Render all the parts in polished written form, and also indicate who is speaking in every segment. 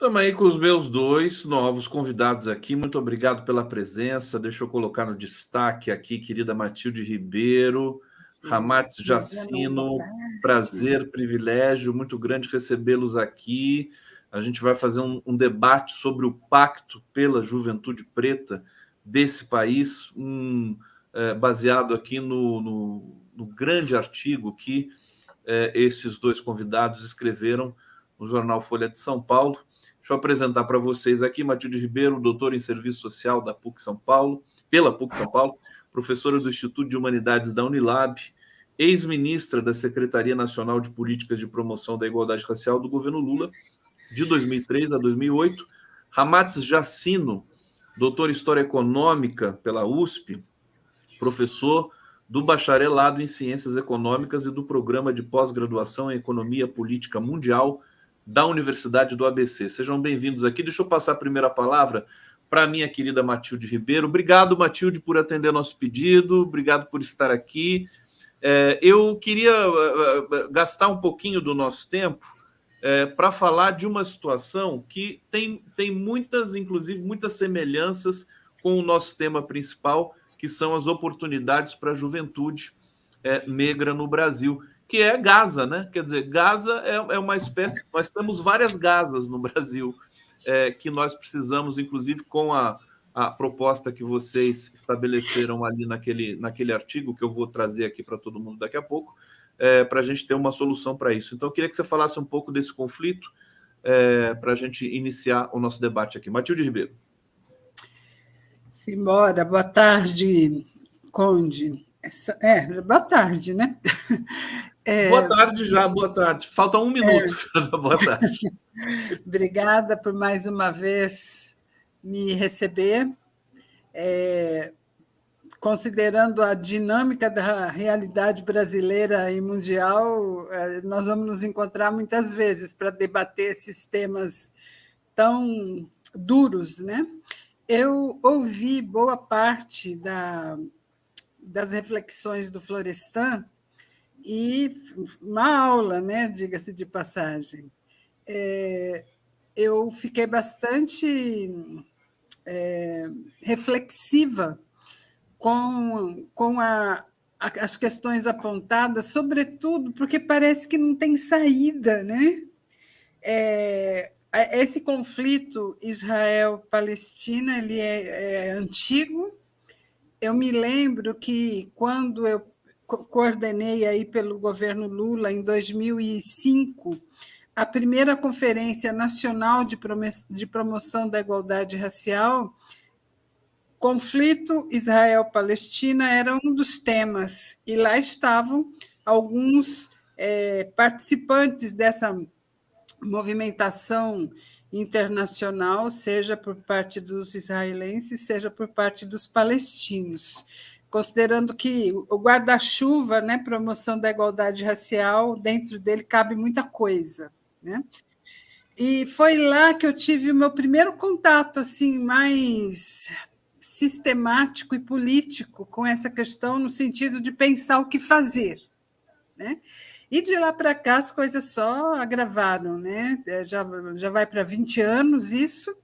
Speaker 1: Estamos aí com os meus dois novos convidados aqui. Muito obrigado pela presença. Deixa eu colocar no destaque aqui, querida Matilde Ribeiro, Ramats Jacino. Prazer, privilégio muito grande recebê-los aqui. A gente vai fazer um debate sobre o Pacto pela Juventude Preta desse país, baseado aqui no grande artigo que esses dois convidados escreveram no jornal Folha de São Paulo. Deixa eu apresentar para vocês aqui Matilde Ribeiro, doutora em Serviço Social da PUC São Paulo, pela PUC São Paulo, professora do Instituto de Humanidades da Unilab, ex-ministra da Secretaria Nacional de Políticas de Promoção da Igualdade Racial do governo Lula, de 2003 a 2008. Ramats Jacino, doutor em História Econômica pela USP, professor do Bacharelado em Ciências Econômicas e do Programa de Pós-Graduação em Economia Política Mundial da Universidade do ABC. Sejam bem-vindos aqui. Deixa eu passar a primeira palavra para a minha querida Matilde Ribeiro. Obrigado, Matilde, por atender nosso pedido. Obrigado por estar aqui. Eu queria gastar um pouquinho do nosso tempo para falar de uma situação que tem muitas, inclusive, muitas semelhanças com o nosso tema principal, que são as oportunidades para a juventude negra no Brasil, que é Gaza, né? Quer dizer, Gaza é uma espécie... Nós temos várias Gazas no Brasil, que nós precisamos, inclusive, com a proposta que vocês estabeleceram ali naquele artigo, que eu vou trazer aqui para todo mundo daqui a pouco, para a gente ter uma solução para isso. Então, eu queria que você falasse um pouco desse conflito, para a gente iniciar o nosso debate aqui. Matilde Ribeiro.
Speaker 2: Simbora, boa tarde, Conde. Boa tarde, né?
Speaker 1: Boa tarde já, boa tarde. Falta um minuto. Boa tarde.
Speaker 2: Obrigada por mais uma vez me receber. Considerando a dinâmica da realidade brasileira e mundial, nós vamos nos encontrar muitas vezes para debater esses temas tão duros, né? Eu ouvi boa parte das reflexões do Florestan e uma aula, né, diga-se de passagem. Eu fiquei bastante reflexiva com as questões apontadas, sobretudo porque parece que não tem saída, né? Esse conflito Israel-Palestina ele é antigo. Eu me lembro que, quando eu coordenei aí pelo governo Lula, em 2005, a primeira Conferência Nacional de Promoção da Igualdade Racial, conflito Israel-Palestina era um dos temas, e lá estavam alguns participantes dessa movimentação internacional, seja por parte dos israelenses, seja por parte dos palestinos, considerando que o guarda-chuva, né, promoção da igualdade racial, dentro dele cabe muita coisa, né? E foi lá que eu tive o meu primeiro contato assim mais sistemático e político com essa questão, no sentido de pensar o que fazer, né? E de lá para cá as coisas só agravaram, né? Já vai para 20 anos isso,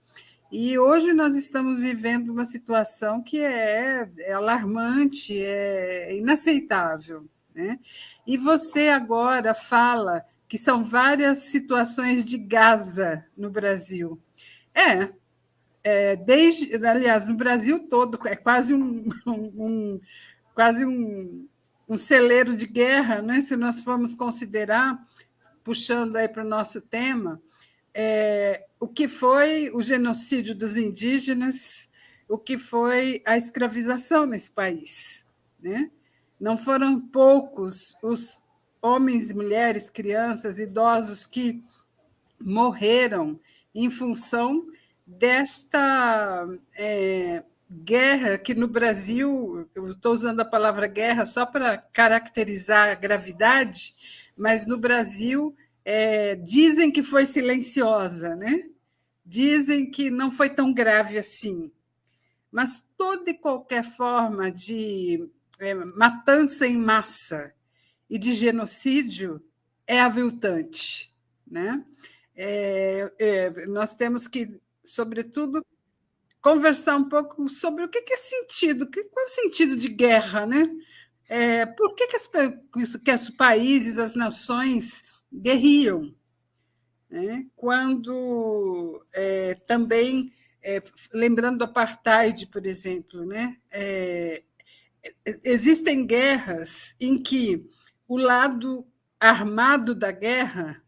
Speaker 2: e hoje nós estamos vivendo uma situação que é alarmante, é inaceitável, né? E você agora fala que são várias situações de Gaza no Brasil. Aliás, no Brasil todo, é quase um celeiro de guerra, né? Se nós formos considerar, puxando aí para o nosso tema, o que foi o genocídio dos indígenas, o que foi a escravização nesse país, né? Não foram poucos os homens, mulheres, crianças, idosos que morreram em função desta guerra, que no Brasil, eu estou usando a palavra guerra só para caracterizar a gravidade, mas no Brasil dizem que foi silenciosa, né? Dizem que não foi tão grave assim. Mas toda e qualquer forma de matança em massa e de genocídio é aviltante, né? Nós temos que, sobretudo, conversar um pouco sobre o que é sentido, qual é o sentido de guerra, né? Por que os países, as nações guerriam? Né? Quando também, lembrando do apartheid, por exemplo, né? Existem guerras em que o lado armado da guerra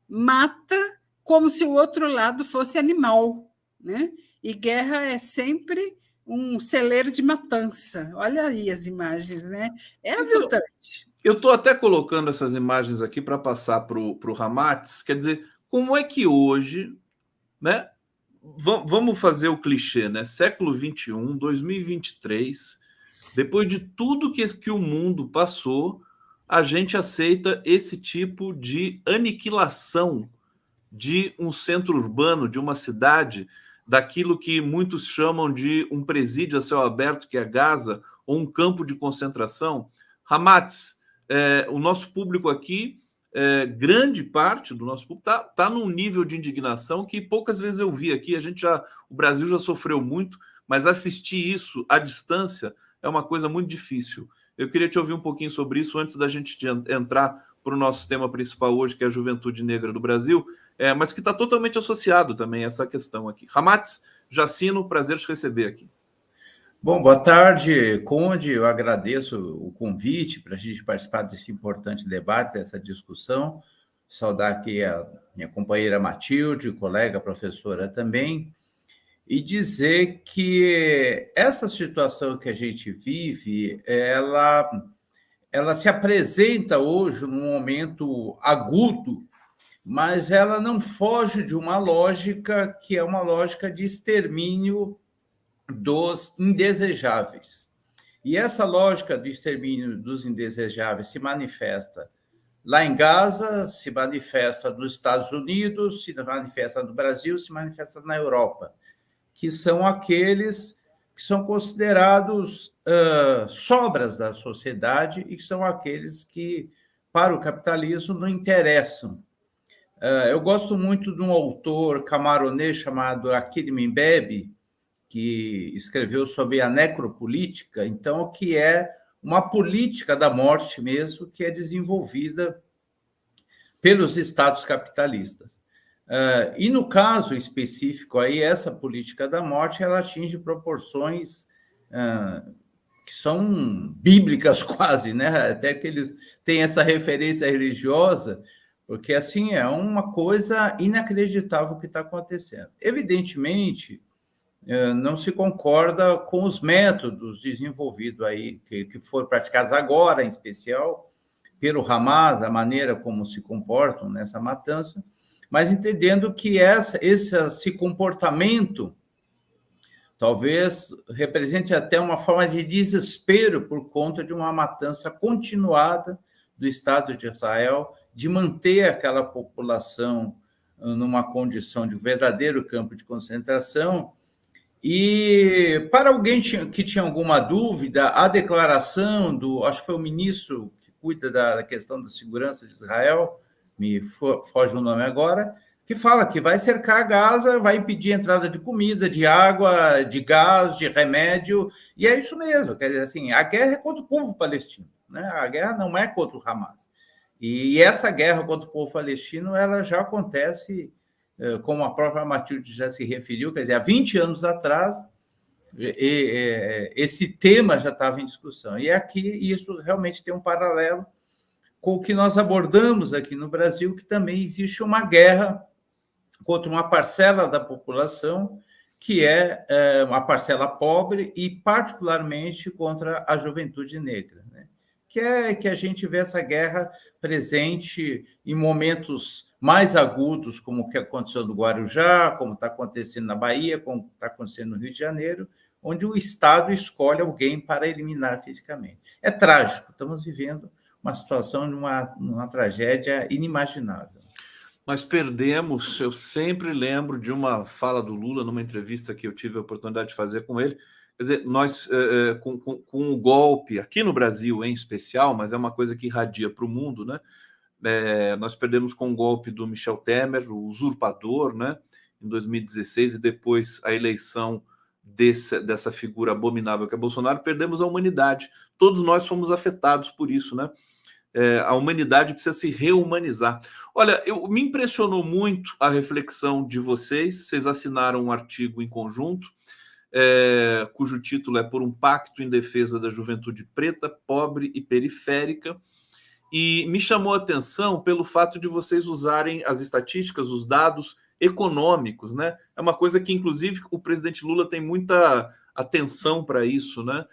Speaker 2: mata como se o outro lado fosse animal, né? E guerra é sempre um celeiro de matança. Olha aí as imagens, né? É aviltante.
Speaker 1: Eu estou até colocando essas imagens aqui para passar para o Ramats. Quer dizer, como é que hoje, né? Vamos fazer o clichê, né? Século XXI, 2023, depois de tudo que o mundo passou, a gente aceita esse tipo de aniquilação de um centro urbano, de uma cidade, daquilo que muitos chamam de um presídio a céu aberto, que é Gaza, ou um campo de concentração. Ramats, o nosso público aqui, grande parte do nosso público tá num nível de indignação que poucas vezes eu vi aqui. O Brasil já sofreu muito, mas assistir isso à distância é uma coisa muito difícil. Eu queria te ouvir um pouquinho sobre isso antes da gente entrar para o nosso tema principal hoje, que é a juventude negra do Brasil, mas que está totalmente associado também a essa questão aqui. Ramats Jacino, prazer te receber aqui.
Speaker 3: Bom, boa tarde, Conde. Eu agradeço o convite para a gente participar desse importante debate, dessa discussão. Saudar aqui a minha companheira Matilde, colega professora também, e dizer que essa situação que a gente vive, ela se apresenta hoje num momento agudo, mas ela não foge de uma lógica que é uma lógica de extermínio dos indesejáveis. E essa lógica do extermínio dos indesejáveis se manifesta lá em Gaza, se manifesta nos Estados Unidos, se manifesta no Brasil, se manifesta na Europa, que são aqueles que são considerados sobras da sociedade e que são aqueles que, para o capitalismo, não interessam. Eu gosto muito de um autor camaronês chamado Achille Mbembe, que escreveu sobre a necropolítica, então, que é uma política da morte mesmo, que é desenvolvida pelos estados capitalistas. E no caso específico aí, essa política da morte, ela atinge proporções que são bíblicas quase, né? Até que eles têm essa referência religiosa, porque assim é uma coisa inacreditável que está acontecendo. Evidentemente, não se concorda com os métodos desenvolvidos aí, que foram praticados agora, em especial, pelo Hamas, a maneira como se comportam nessa matança, mas entendendo que esse comportamento talvez represente até uma forma de desespero por conta de uma matança continuada do Estado de Israel, de manter aquela população numa condição de verdadeiro campo de concentração. E para alguém que tinha alguma dúvida, a declaração acho que foi o ministro que cuida da questão da segurança de Israel, me foge o nome agora, que fala que vai cercar Gaza, vai impedir a entrada de comida, de água, de gás, de remédio, e é isso mesmo. Quer dizer, assim, a guerra é contra o povo palestino, né? A guerra não é contra o Hamas. E essa guerra contra o povo palestino, ela já acontece, como a própria Matilde já se referiu, quer dizer, há 20 anos atrás, esse tema já estava em discussão. E aqui isso realmente tem um paralelo com o que nós abordamos aqui no Brasil, que também existe uma guerra contra uma parcela da população, que é uma parcela pobre, e particularmente contra a juventude negra, né? Que a gente vê essa guerra presente em momentos mais agudos, como o que aconteceu no Guarujá, como está acontecendo na Bahia, como está acontecendo no Rio de Janeiro, onde o Estado escolhe alguém para eliminar fisicamente. É trágico, estamos vivendo uma situação de uma tragédia inimaginável.
Speaker 1: Nós perdemos, eu sempre lembro de uma fala do Lula numa entrevista que eu tive a oportunidade de fazer com ele. Quer dizer, nós, com o golpe, aqui no Brasil em especial, mas é uma coisa que irradia para o mundo, né? Nós perdemos com o golpe do Michel Temer, o usurpador, né, em 2016, e depois a eleição dessa figura abominável que é Bolsonaro. Perdemos a humanidade. Todos nós fomos afetados por isso, né? A humanidade precisa se reumanizar. Olha, me impressionou muito a reflexão de vocês. Vocês assinaram um artigo em conjunto, cujo título é Por um Pacto em Defesa da Juventude Preta, Pobre e Periférica. E me chamou a atenção pelo fato de vocês usarem as estatísticas, os dados econômicos, né? É uma coisa que, inclusive, o presidente Lula tem muita atenção para isso, né?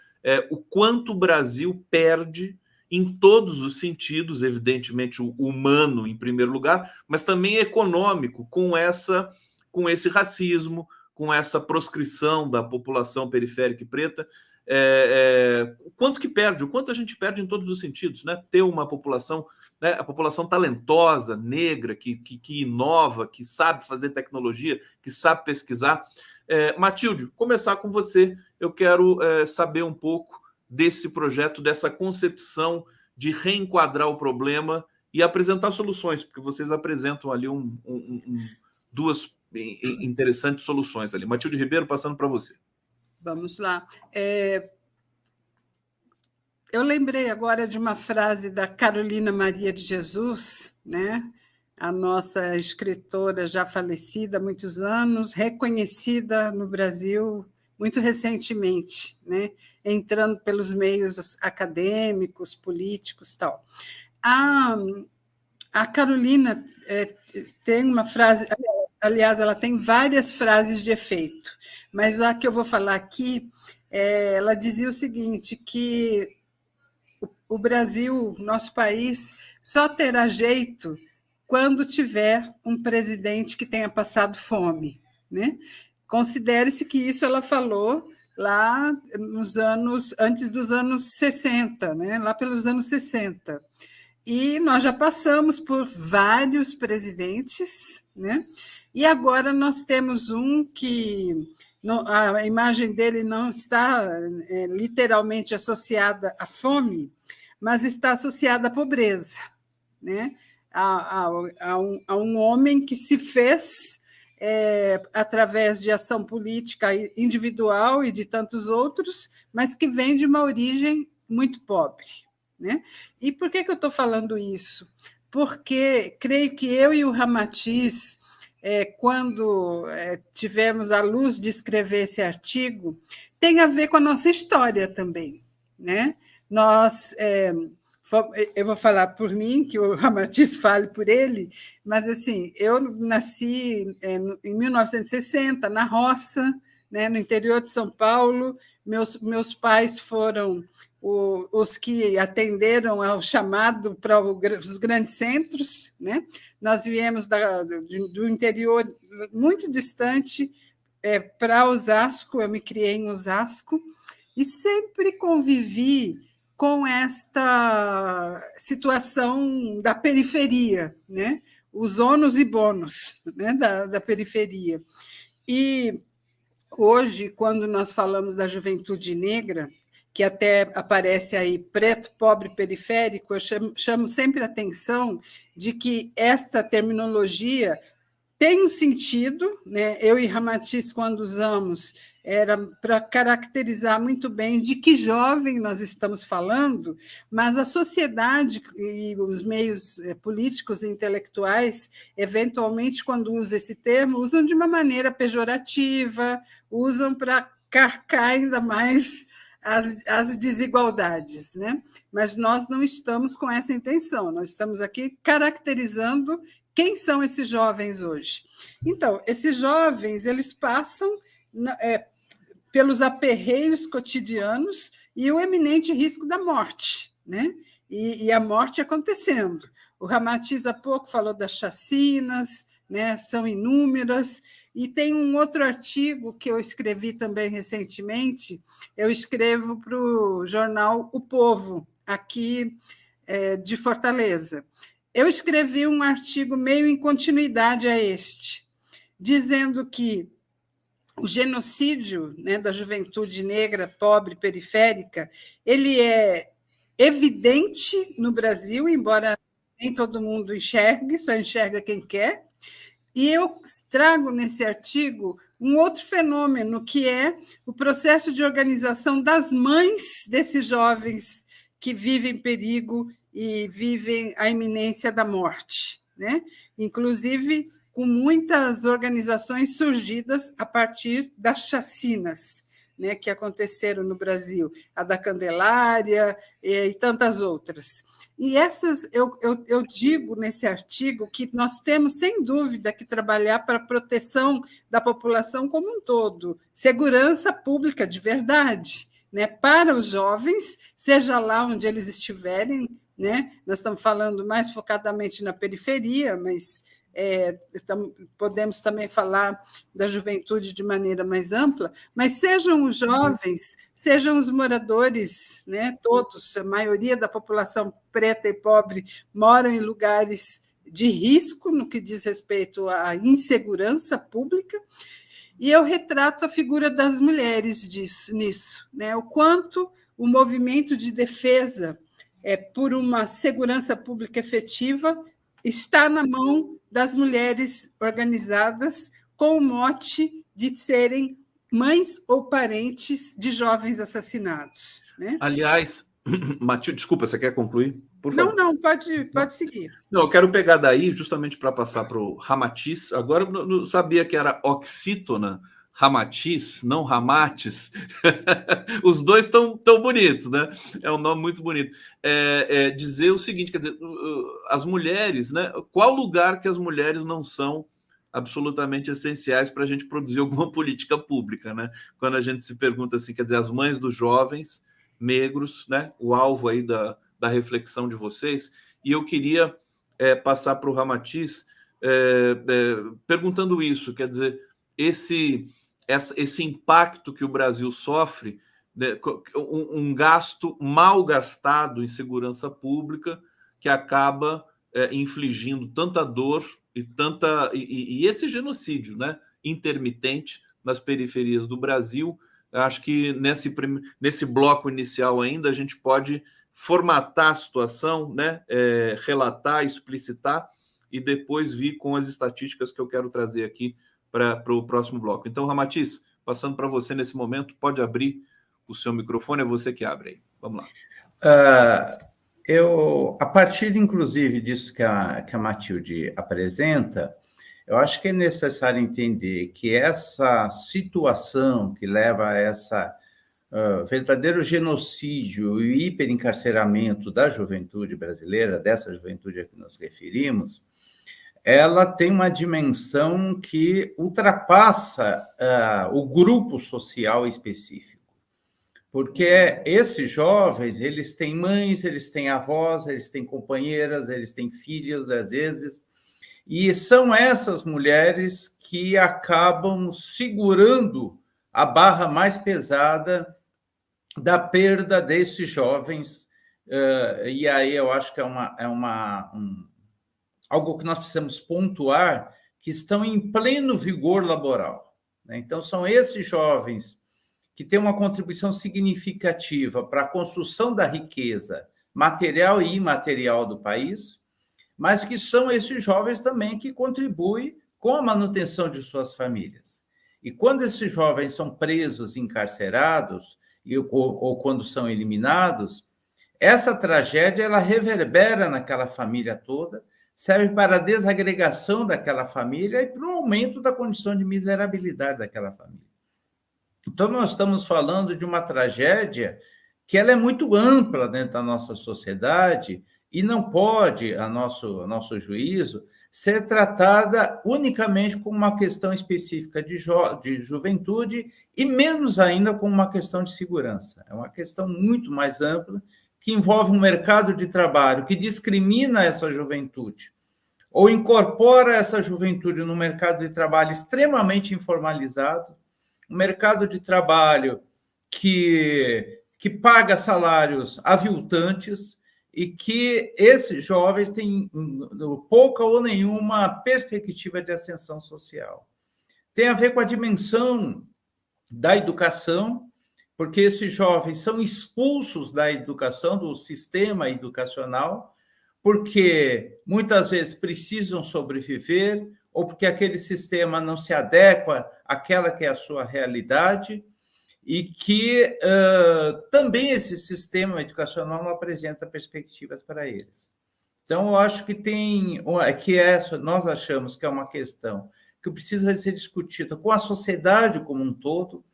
Speaker 1: O quanto o Brasil perde em todos os sentidos, evidentemente o humano em primeiro lugar, mas também econômico, com esse racismo, com essa proscrição da população periférica e preta. O quanto que perde, o quanto a gente perde em todos os sentidos, né? Ter uma população, né, a população talentosa, negra, que inova, que sabe fazer tecnologia, que sabe pesquisar. Matilde, começar com você. Eu quero saber um pouco desse projeto, dessa concepção de reenquadrar o problema e apresentar soluções, porque vocês apresentam ali duas interessantes soluções ali. Matilde Ribeiro, passando para você.
Speaker 2: Vamos lá. Eu lembrei agora de uma frase da Carolina Maria de Jesus, né? A nossa escritora já falecida há muitos anos, reconhecida no Brasil muito recentemente, né? Entrando pelos meios acadêmicos, políticos e tal. A Carolina tem uma frase, aliás, ela tem várias frases de efeito, mas a que eu vou falar aqui, ela dizia o seguinte, que o Brasil, nosso país, só terá jeito quando tiver um presidente que tenha passado fome, né? Considere-se que isso ela falou lá antes dos anos 60, né? Lá pelos anos 60. E nós já passamos por vários presidentes, né? E agora nós temos um que a imagem dele não está literalmente associada à fome, mas está associada à pobreza, né? A um homem que se fez através de ação política individual e de tantos outros, mas que vem de uma origem muito pobre, né? E por que eu estou falando isso? Porque creio que eu e o Ramatiz, quando tivemos a luz de escrever esse artigo, tem a ver com a nossa história também, né? Eu vou falar por mim, que o Ramatiz fale por ele, mas assim, eu nasci em 1960, na roça, né, no interior de São Paulo. Meus pais foram os que atenderam ao chamado para os grandes centros, né? Nós viemos do interior muito distante para Osasco, eu me criei em Osasco, e sempre convivi com esta situação da periferia, né? Os ônus e bônus, né? da periferia. E hoje, quando nós falamos da juventude negra, que até aparece aí preto, pobre, periférico, eu chamo sempre a atenção de que essa terminologia tem um sentido, né? Eu e Ramatiz, quando usamos, era para caracterizar muito bem de que jovem nós estamos falando, mas a sociedade e os meios políticos e intelectuais, eventualmente, quando usam esse termo, usam de uma maneira pejorativa, usam para carcar ainda mais as desigualdades, né? Mas nós não estamos com essa intenção, nós estamos aqui caracterizando quem são esses jovens hoje. Então, esses jovens, eles passam pelos aperreios cotidianos e o eminente risco da morte, né? E a morte acontecendo. O Ramatiz há pouco falou das chacinas, né? São inúmeras. E tem um outro artigo que eu escrevi também recentemente, eu escrevo para o jornal O Povo, aqui de Fortaleza. Eu escrevi um artigo meio em continuidade a este, dizendo que o genocídio, né, da juventude negra, pobre, periférica, ele é evidente no Brasil, embora nem todo mundo enxergue, só enxerga quem quer. E eu trago nesse artigo um outro fenômeno, que é o processo de organização das mães desses jovens que vivem perigo e vivem a iminência da morte, né? Inclusive com muitas organizações surgidas a partir das chacinas, né, que aconteceram no Brasil, a da Candelária e tantas outras. E essas, eu digo nesse artigo que nós temos, sem dúvida, que trabalhar para a proteção da população como um todo, segurança pública de verdade, né, para os jovens, seja lá onde eles estiverem, né? Nós estamos falando mais focadamente na periferia, mas podemos também falar da juventude de maneira mais ampla, mas sejam os jovens, sejam os moradores, né, todos, a maioria da população preta e pobre moram em lugares de risco no que diz respeito à insegurança pública, e eu retrato a figura das mulheres nisso, né, o quanto o movimento de defesa por uma segurança pública efetiva está na mão das mulheres organizadas com o mote de serem mães ou parentes de jovens assassinados, né?
Speaker 1: Aliás, Matilde, desculpa, você quer concluir? Por favor.
Speaker 2: Não, pode seguir.
Speaker 1: Não, eu quero pegar daí justamente para passar para o Ramatiz. Agora eu não sabia que era oxítona, Ramatiz, não Ramates. Os dois estão tão bonitos, né? É um nome muito bonito. Dizer o seguinte, quer dizer, as mulheres, né? Qual lugar que as mulheres não são absolutamente essenciais para a gente produzir alguma política pública, né? Quando a gente se pergunta assim, quer dizer, as mães dos jovens negros, né? O alvo aí da reflexão de vocês. E eu queria passar para o Ramatiz perguntando isso, quer dizer, esse impacto que o Brasil sofre, né, um gasto mal gastado em segurança pública que acaba infligindo tanta dor e esse genocídio, né, intermitente nas periferias do Brasil. Acho que nesse bloco inicial ainda a gente pode formatar a situação, né, relatar, explicitar e depois vir com as estatísticas que eu quero trazer aqui para o próximo bloco. Então, Ramatiz, passando para você nesse momento, pode abrir o seu microfone, é você que abre aí. Vamos
Speaker 3: lá. A partir, inclusive, disso que a Matilde apresenta, eu acho que é necessário entender que essa situação que leva a essa verdadeiro genocídio e hiperencarceramento da juventude brasileira, dessa juventude a que nos referimos, ela tem uma dimensão que ultrapassa o grupo social específico. Porque esses jovens, eles têm mães, eles têm avós, eles têm companheiras, eles têm filhos, às vezes, e são essas mulheres que acabam segurando a barra mais pesada da perda desses jovens, e aí eu acho que algo que nós precisamos pontuar, que estão em pleno vigor laboral, né? Então, são esses jovens que têm uma contribuição significativa para a construção da riqueza material e imaterial do país, mas que são esses jovens também que contribuem com a manutenção de suas famílias. E quando esses jovens são presos, encarcerados, ou quando são eliminados, essa tragédia ela reverbera naquela família toda, serve para a desagregação daquela família e para o aumento da condição de miserabilidade daquela família. Então, nós estamos falando de uma tragédia que ela é muito ampla dentro da nossa sociedade e não pode, a nosso juízo, ser tratada unicamente como uma questão específica de juventude e menos ainda como uma questão de segurança. É uma questão muito mais ampla que envolve um mercado de trabalho que discrimina essa juventude ou incorpora essa juventude no mercado de trabalho extremamente informalizado, um mercado de trabalho que paga salários aviltantes e que esses jovens têm pouca ou nenhuma perspectiva de ascensão social. Tem a ver com a dimensão da educação, porque esses jovens são expulsos da educação, do sistema educacional, porque muitas vezes precisam sobreviver ou porque aquele sistema não se adequa àquela que é a sua realidade e que também esse sistema educacional não apresenta perspectivas para eles. Então, eu acho que nós achamos que é uma questão que precisa ser discutida com a sociedade como um todo,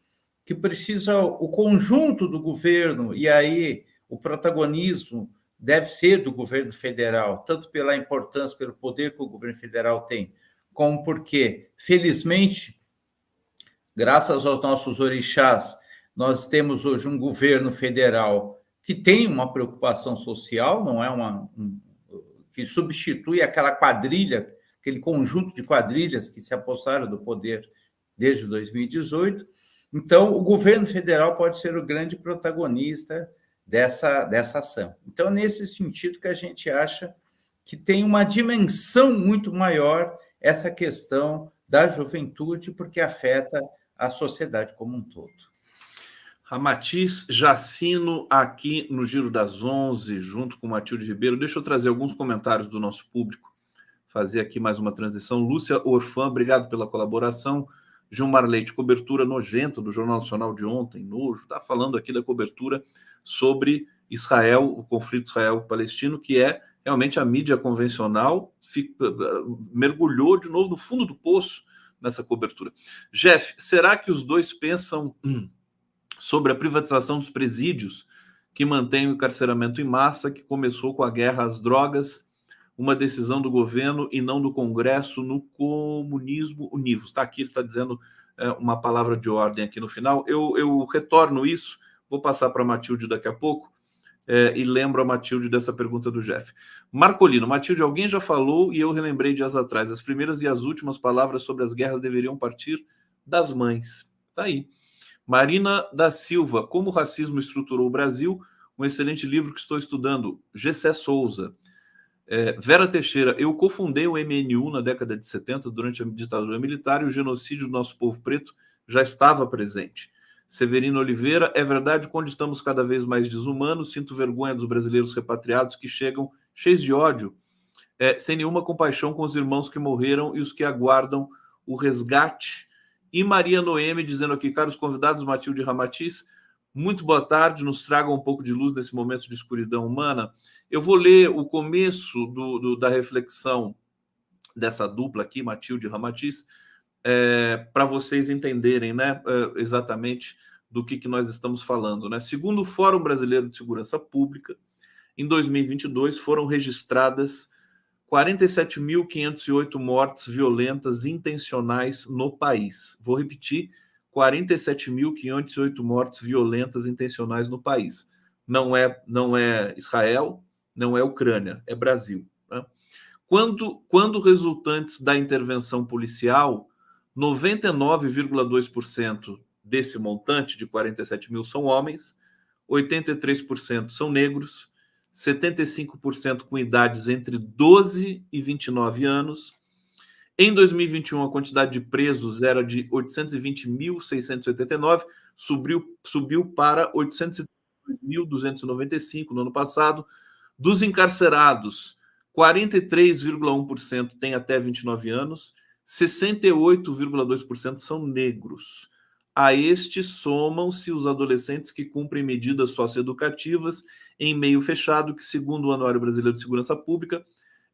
Speaker 3: que precisa o conjunto do governo, e aí o protagonismo deve ser do governo federal, tanto pela importância, pelo poder que o governo federal tem, como porque, felizmente, graças aos nossos orixás, nós temos hoje um governo federal que tem uma preocupação social, não é que substitui aquela quadrilha, aquele conjunto de quadrilhas que se apossaram do poder desde 2018. Então, o governo federal pode ser o grande protagonista dessa ação. Então, nesse sentido que a gente acha que tem uma dimensão muito maior essa questão da juventude, porque afeta a sociedade como um todo.
Speaker 1: Ramatiz Jacino, aqui no Giro das 11, junto com Matilde Ribeiro. Deixa eu trazer alguns comentários do nosso público, fazer aqui mais uma transição. Lúcia Orfã, obrigado pela colaboração. Gilmar Leite, cobertura nojenta do Jornal Nacional de ontem, nojo. Está falando aqui da cobertura sobre Israel, o conflito israel-palestino, que é realmente a mídia convencional mergulhou de novo no fundo do poço nessa cobertura. Jeff, será que os dois pensam sobre a privatização dos presídios que mantém o encarceramento em massa, que começou com a guerra às drogas, uma decisão do governo e não do Congresso no comunismo univos? Está aqui, ele está dizendo uma palavra de ordem aqui no final. Eu retorno isso, vou passar para a Matilde daqui a pouco, e lembro a Matilde dessa pergunta do Jeff. Marcolino, Matilde, alguém já falou e eu relembrei dias atrás, as primeiras e as últimas palavras sobre as guerras deveriam partir das mães. Está aí. Marina da Silva, Como o Racismo Estruturou o Brasil, um excelente livro que estou estudando. Gessé Souza. Vera Teixeira, eu cofundei o MNU na década de 70, durante a ditadura militar, e o genocídio do nosso povo preto já estava presente. Severino Oliveira, é verdade, quando estamos cada vez mais desumanos, sinto vergonha dos brasileiros repatriados que chegam cheios de ódio, sem nenhuma compaixão com os irmãos que morreram e os que aguardam o resgate. E Maria Noemi dizendo aqui, caros convidados, Matilde e Ramatiz, muito boa tarde, nos tragam um pouco de luz nesse momento de escuridão humana. Eu vou ler o começo da reflexão dessa dupla aqui, Matilde e Ramatiz, para vocês entenderem, né, exatamente do que nós estamos falando, né? Segundo o Fórum Brasileiro de Segurança Pública, em 2022 foram registradas 47.508 mortes violentas intencionais no país. Vou repetir, 47.508 mortes violentas intencionais no país. Não é Israel, não é Ucrânia, é Brasil. Né? Quando resultantes da intervenção policial, 99,2% desse montante de 47 mil são homens, 83% são negros, 75% com idades entre 12 e 29 anos. Em 2021, a quantidade de presos era de 820.689, subiu para 802.295 no ano passado. Dos encarcerados, 43,1% têm até 29 anos, 68,2% são negros. A estes somam-se os adolescentes que cumprem medidas socioeducativas em meio fechado, que, segundo o Anuário Brasileiro de Segurança Pública,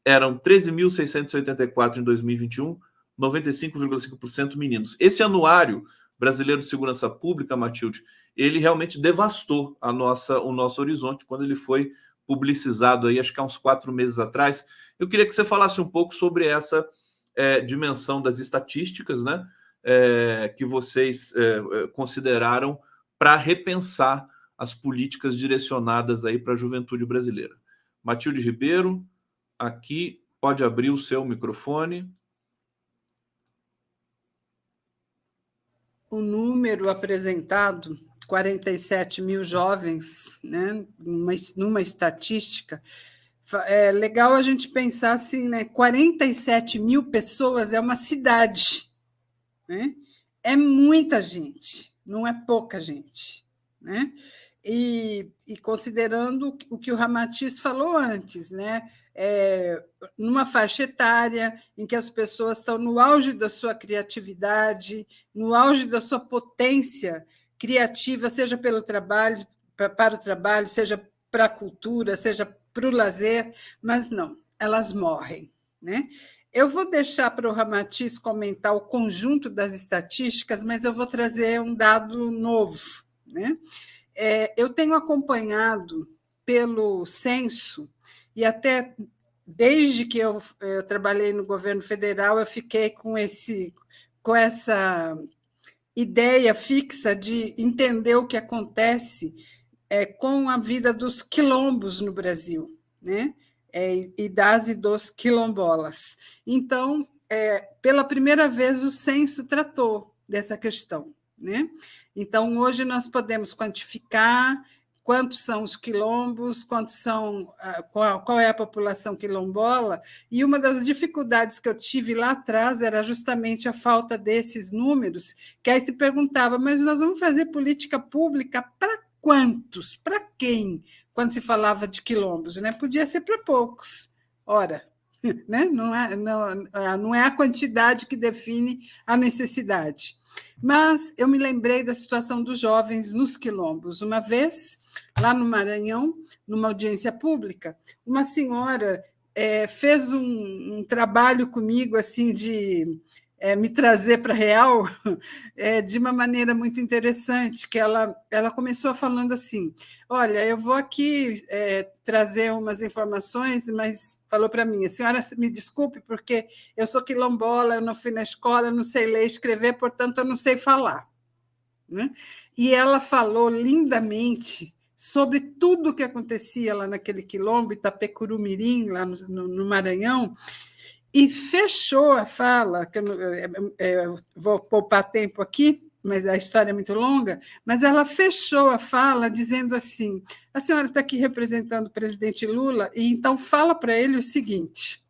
Speaker 1: eram 13.684 em 2021, 95,5% meninos. Esse Anuário Brasileiro de Segurança Pública, Matilde, ele realmente devastou o nosso horizonte quando ele foi publicizado aí, acho que há uns 4 meses atrás. Eu queria que você falasse um pouco sobre essa dimensão das estatísticas, né? Que vocês consideraram para repensar as políticas direcionadas aí para a juventude brasileira. Matilde Ribeiro, aqui pode abrir o seu microfone.
Speaker 2: O número apresentado, 47 mil jovens, né, numa estatística, é legal a gente pensar assim, né, 47 mil pessoas é uma cidade, né? É muita gente, não é pouca gente, né? E considerando o que o Ramatiz falou antes, né? Numa faixa etária em que as pessoas estão no auge da sua criatividade, no auge da sua potência criativa, seja pelo trabalho, para o trabalho, seja para a cultura, seja para o lazer, mas não, elas morrem, né? Eu vou deixar para o Ramatiz comentar o conjunto das estatísticas, mas eu vou trazer um dado novo, né? Eu tenho acompanhado pelo censo, e até desde que eu trabalhei no governo federal, eu fiquei com essa ideia fixa de entender o que acontece com a vida dos quilombos no Brasil, né? E das e dos quilombolas. Então, pela primeira vez, o censo tratou dessa questão, né? Então, hoje nós podemos quantificar quantos são os quilombos, qual é a população quilombola, e uma das dificuldades que eu tive lá atrás era justamente a falta desses números, que aí se perguntava, mas nós vamos fazer política pública para quantos? Para quem? Quando se falava de quilombos, né? Podia ser para poucos. Ora, né? Não é a quantidade que define a necessidade. Mas eu me lembrei da situação dos jovens nos quilombos. Uma vez, lá no Maranhão, numa audiência pública, uma senhora fez um trabalho comigo assim de me trazer para a real de uma maneira muito interessante, que ela começou falando assim, olha, eu vou aqui trazer umas informações, mas falou para mim, a senhora me desculpe, porque eu sou quilombola, eu não fui na escola, eu não sei ler e escrever, portanto, eu não sei falar. Né? E ela falou lindamente sobre tudo o que acontecia lá naquele quilombo, Itapecurumirim, lá no Maranhão, e fechou a fala, que eu vou poupar tempo aqui, mas a história é muito longa, mas ela fechou a fala dizendo assim, a senhora está aqui representando o presidente Lula, e então fala para ele o seguinte,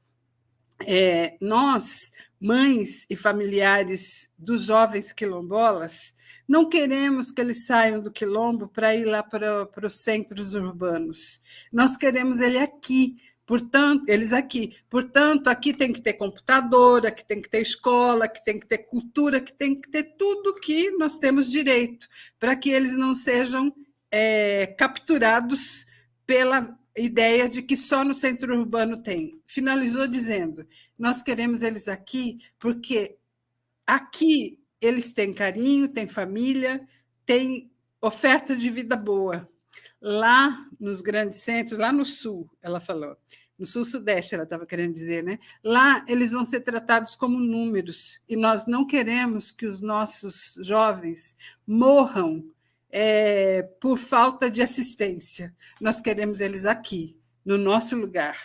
Speaker 2: nós, mães e familiares dos jovens quilombolas, não queremos que eles saiam do quilombo para ir lá para os centros urbanos, nós queremos ele aqui, portanto, eles aqui. Portanto, aqui tem que ter computador, aqui tem que ter escola, aqui tem que ter cultura, aqui tem que ter tudo que nós temos direito, para que eles não sejam capturados pela ideia de que só no centro urbano tem. Finalizou dizendo, nós queremos eles aqui porque aqui eles têm carinho, têm família, têm oferta de vida boa. Lá nos grandes centros, lá no sul, ela falou, no sul-sudeste, ela estava querendo dizer, né? Lá eles vão ser tratados como números, e nós não queremos que os nossos jovens morram por falta de assistência. Nós queremos eles aqui, no nosso lugar.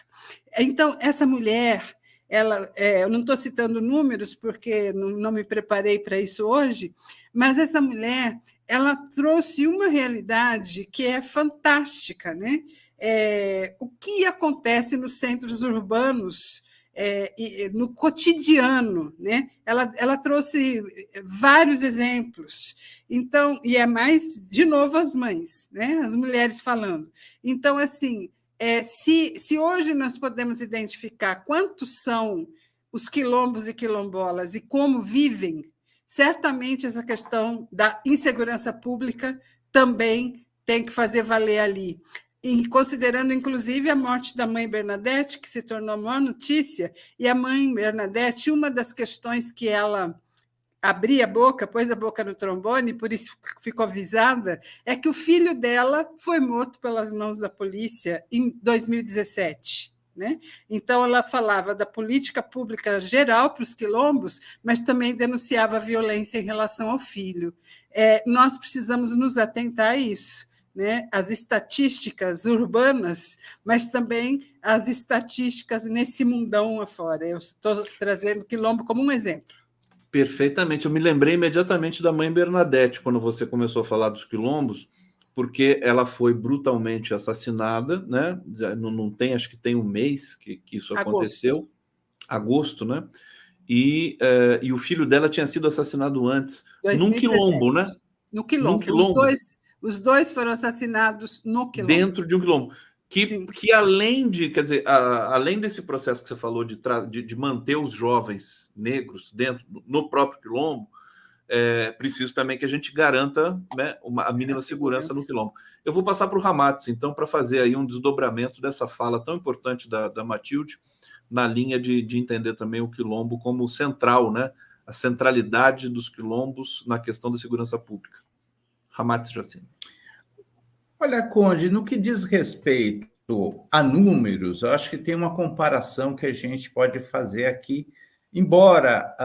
Speaker 2: Então, essa mulher, eu não estou citando números, porque não me preparei para isso hoje, mas essa mulher ela trouxe uma realidade que é fantástica, né? O que acontece nos centros urbanos, no cotidiano, né? Ela trouxe vários exemplos. Então, e é mais, de novo, as mães, né? As mulheres falando. Então, assim, se hoje nós podemos identificar quantos são os quilombos e quilombolas e como vivem, certamente essa questão da insegurança pública também tem que fazer valer ali. E considerando, inclusive, a morte da mãe Bernadette, que se tornou a maior notícia, e a mãe Bernadette, uma das questões que ela abria a boca, pôs a boca no trombone, por isso ficou avisada, é que o filho dela foi morto pelas mãos da polícia em 2017. Né? Então, ela falava da política pública geral para os quilombos, mas também denunciava a violência em relação ao filho. Nós precisamos nos atentar a isso, né? As estatísticas urbanas, mas também as estatísticas nesse mundão afora. Eu estou trazendo o quilombo como um exemplo.
Speaker 1: Perfeitamente. Eu me lembrei imediatamente da mãe Bernadette, quando você começou a falar dos quilombos, porque ela foi brutalmente assassinada, né? Não tem, acho que tem um mês que isso aconteceu, agosto, né? E o filho dela tinha sido assassinado antes,
Speaker 2: 2017.
Speaker 1: num quilombo, né?
Speaker 2: No quilombo. Os dois foram assassinados no quilombo.
Speaker 1: Dentro de um quilombo. Que além de, quer dizer, além desse processo que você falou de manter os jovens negros dentro, no próprio quilombo, é preciso também que a gente garanta, né, a mínima segurança no quilombo. Eu vou passar para o Ramats, então, para fazer aí um desdobramento dessa fala tão importante da Matilde, na linha de entender também o quilombo como central, né? A centralidade dos quilombos na questão da segurança pública. Ramats Jacino.
Speaker 3: Olha, Conde, no que diz respeito a números, eu acho que tem uma comparação que a gente pode fazer aqui, embora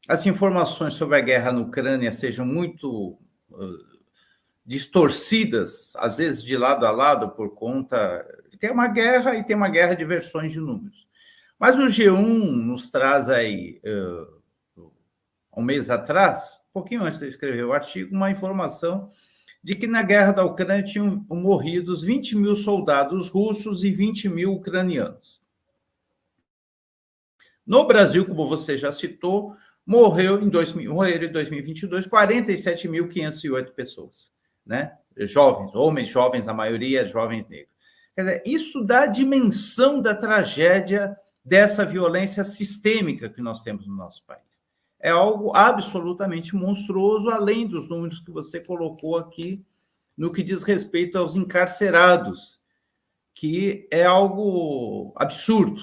Speaker 3: as informações sobre a guerra na Ucrânia sejam muito distorcidas, às vezes de lado a lado, por conta... Tem uma guerra e tem uma guerra de versões de números. Mas o G1 nos traz aí, um mês atrás, um pouquinho antes de eu escrever o artigo, uma informação de que na guerra da Ucrânia tinham morrido 20 mil soldados russos e 20 mil ucranianos. No Brasil, como você já citou, morreram em 2022 47.508 pessoas, né? Jovens, homens jovens, a maioria jovens negros. Quer dizer, isso dá a dimensão da tragédia dessa violência sistêmica que nós temos no nosso país. É algo absolutamente monstruoso, além dos números que você colocou aqui, no que diz respeito aos encarcerados, que é algo absurdo.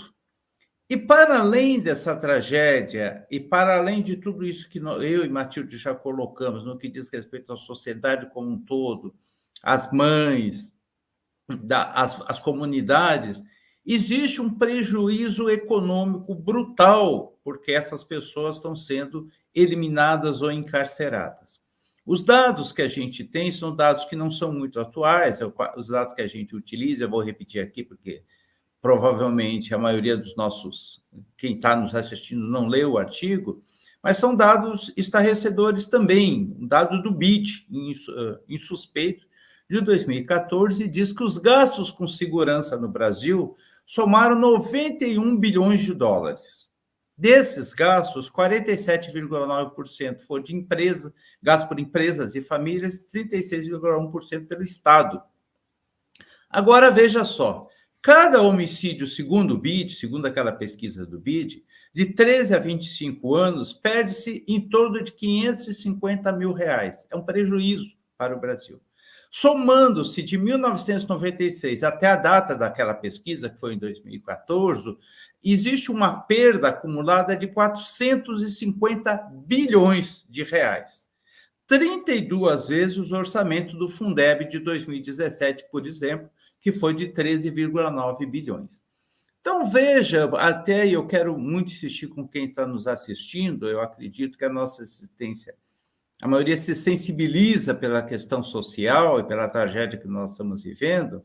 Speaker 3: E para além dessa tragédia, e para além de tudo isso que eu e Matilde já colocamos, no que diz respeito à sociedade como um todo, as mães, as comunidades, existe um prejuízo econômico brutal, porque essas pessoas estão sendo eliminadas ou encarceradas. Os dados que a gente tem são dados que não são muito atuais, os dados que a gente utiliza, eu vou repetir aqui, porque provavelmente a maioria dos quem está nos assistindo não leu o artigo, mas são dados estarrecedores também. Um dado do BID, insuspeito, de 2014, diz que os gastos com segurança no Brasil somaram 91 bilhões de dólares. Desses gastos, 47,9% foram de gastos por empresas e famílias, 36,1% pelo Estado. Agora, veja só, cada homicídio, segundo o BID, segundo aquela pesquisa do BID, de 13 a 25 anos, perde-se em torno de R$550 mil. É um prejuízo para o Brasil. Somando-se de 1996 até a data daquela pesquisa, que foi em 2014, existe uma perda acumulada de 450 bilhões de reais. 32 vezes o orçamento do Fundeb de 2017, por exemplo, que foi de 13,9 bilhões. Então, veja, até eu quero muito insistir com quem está nos assistindo, eu acredito que a nossa assistência, a maioria se sensibiliza pela questão social e pela tragédia que nós estamos vivendo,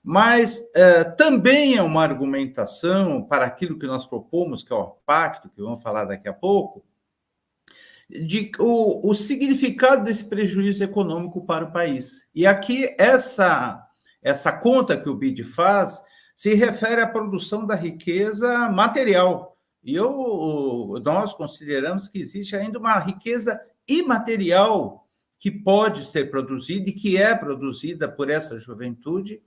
Speaker 3: mas também é uma argumentação para aquilo que nós propomos, que é o pacto, que vamos falar daqui a pouco, de o significado desse prejuízo econômico para o país. E aqui, essa conta que o BID faz se refere à produção da riqueza material. E nós consideramos que existe ainda uma riqueza imaterial que pode ser produzida e que é produzida por essa juventude,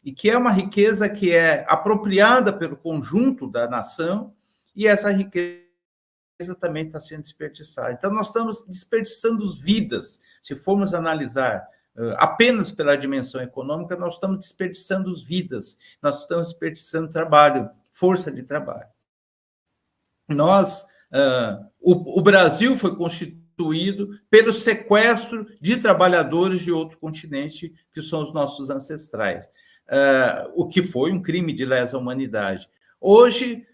Speaker 3: e que é uma riqueza que é apropriada pelo conjunto da nação, e essa riqueza também está sendo desperdiçada. Então, nós estamos desperdiçando vidas. Se formos analisar apenas pela dimensão econômica, nós estamos desperdiçando vidas, nós estamos desperdiçando trabalho, força de trabalho. O Brasil foi constituído pelo sequestro de trabalhadores de outro continente, que são os nossos ancestrais, o que foi um crime de lesa humanidade. Hoje,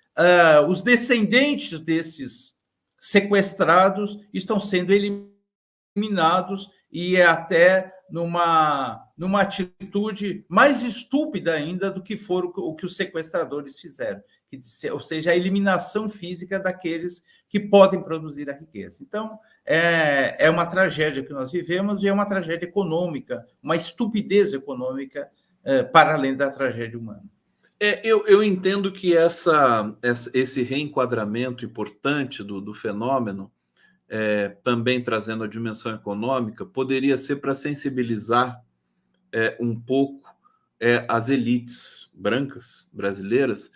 Speaker 3: os descendentes desses sequestrados estão sendo eliminados e até numa atitude mais estúpida ainda do que foram o que os sequestradores fizeram, ou seja, a eliminação física daqueles que podem produzir a riqueza. Então, é uma tragédia que nós vivemos e é uma tragédia econômica, uma estupidez econômica para além da tragédia humana.
Speaker 1: Eu entendo que esse reenquadramento importante do fenômeno também trazendo a dimensão econômica, poderia ser para sensibilizar um pouco as elites brancas brasileiras,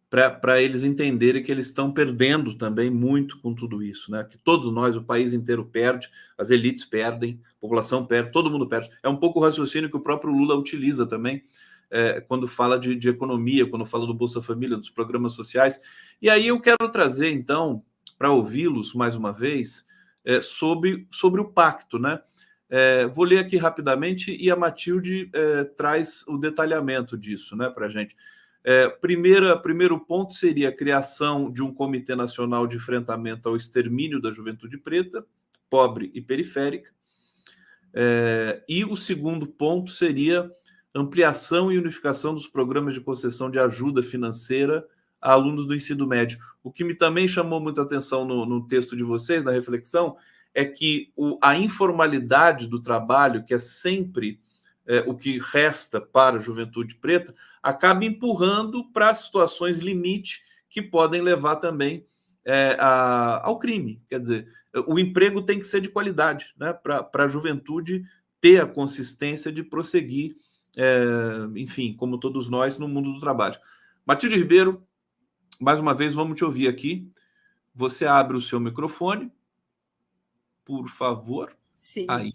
Speaker 1: para eles entenderem que eles estão perdendo também muito com tudo isso, né? Que todos nós, o país inteiro perde, as elites perdem, a população perde, todo mundo perde. É um pouco o raciocínio que o próprio Lula utiliza também, quando fala de economia, quando fala do Bolsa Família, dos programas sociais. E aí eu quero trazer, então, para ouvi-los mais uma vez, sobre o pacto, né? Vou ler aqui rapidamente e a Matilde traz o detalhamento disso, né, para a gente. Primeiro ponto seria a criação de um Comitê Nacional de Enfrentamento ao Extermínio da Juventude Preta, Pobre e Periférica. E o segundo ponto seria ampliação e unificação dos programas de concessão de ajuda financeira a alunos do ensino médio. O que também chamou muita atenção no texto de vocês, na reflexão, é que a informalidade do trabalho, que é sempre o que resta para a juventude preta, acaba empurrando para situações limite que podem levar também ao crime. Quer dizer, o emprego tem que ser de qualidade, né, para a juventude ter a consistência de prosseguir, enfim, como todos nós, no mundo do trabalho. Matilde Ribeiro, mais uma vez, vamos te ouvir aqui. Você abre o seu microfone, por favor.
Speaker 2: Sim,
Speaker 1: aí.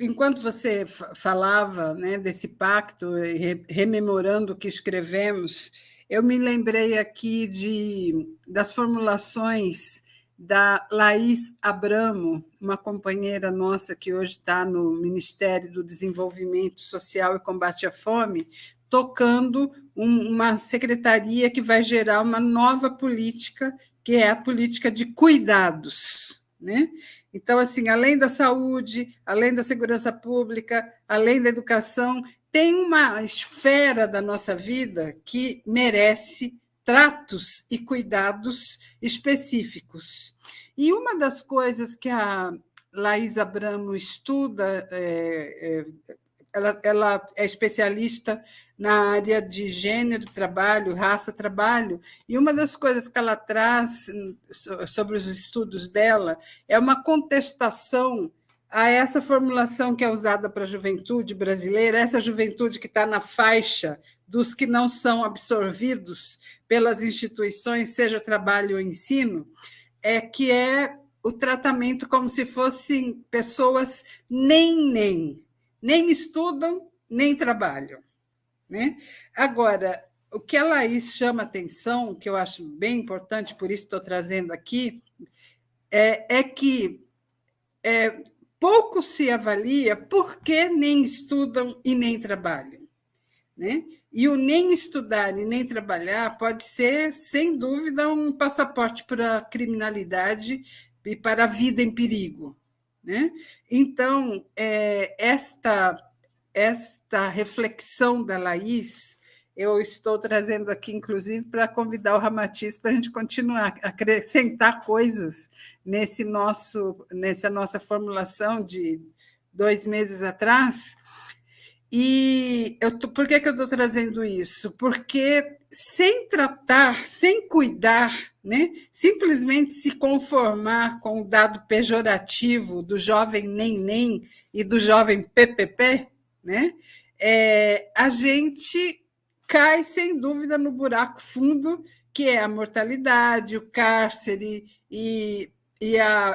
Speaker 2: Enquanto você falava, né, desse pacto, rememorando o que escrevemos, eu me lembrei aqui das formulações da Laís Abramo, uma companheira nossa que hoje está no Ministério do Desenvolvimento Social e Combate à Fome, tocando uma secretaria que vai gerar uma nova política, que é a política de cuidados, né? Então, assim, além da saúde, além da segurança pública, além da educação, tem uma esfera da nossa vida que merece tratos e cuidados específicos. E uma das coisas que a Laís Abramo estuda, ela é especialista na área de gênero, trabalho, raça, trabalho, e uma das coisas que ela traz sobre os estudos dela é uma contestação a essa formulação que é usada para a juventude brasileira, essa juventude que está na faixa dos que não são absorvidos pelas instituições, seja trabalho ou ensino, que é o tratamento como se fossem pessoas nem estudam, nem trabalham, né? Agora, o que a Laís chama atenção, que eu acho bem importante, por isso estou trazendo aqui, é que pouco se avalia por que nem estudam e nem trabalham, né? E o nem estudar e nem trabalhar pode ser, sem dúvida, um passaporte para a criminalidade e para a vida em perigo, né? Então, esta reflexão da Laís, eu estou trazendo aqui, inclusive, para convidar o Ramatiz para a gente continuar a acrescentar coisas nessa nossa formulação de 2 meses atrás. E por que eu estou trazendo isso? Porque sem tratar, sem cuidar, né, simplesmente se conformar com o dado pejorativo do jovem nem e do jovem PPP, né, a gente cai, sem dúvida, no buraco fundo, que é a mortalidade, o cárcere e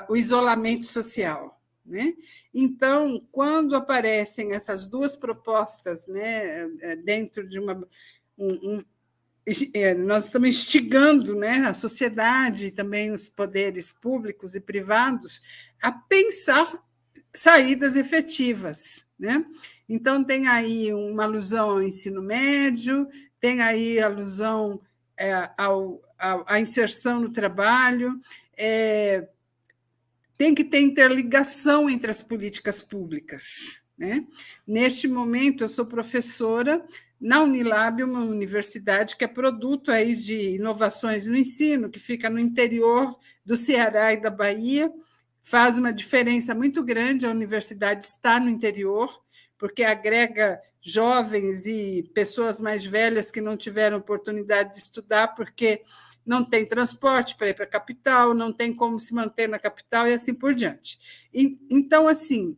Speaker 2: o isolamento social, né? Então, quando aparecem essas duas propostas, né, dentro de nós estamos instigando, né, a sociedade e também os poderes públicos e privados a pensar saídas efetivas, né? Então, tem aí uma alusão ao ensino médio, tem aí alusão à inserção no trabalho, tem que ter interligação entre as políticas públicas, né? Neste momento, eu sou professora na Unilab, uma universidade que é produto aí de inovações no ensino, que fica no interior do Ceará e da Bahia. Faz uma diferença muito grande a universidade estar no interior, porque agrega jovens e pessoas mais velhas que não tiveram oportunidade de estudar porque não tem transporte para ir para a capital, não tem como se manter na capital e assim por diante. Então, assim,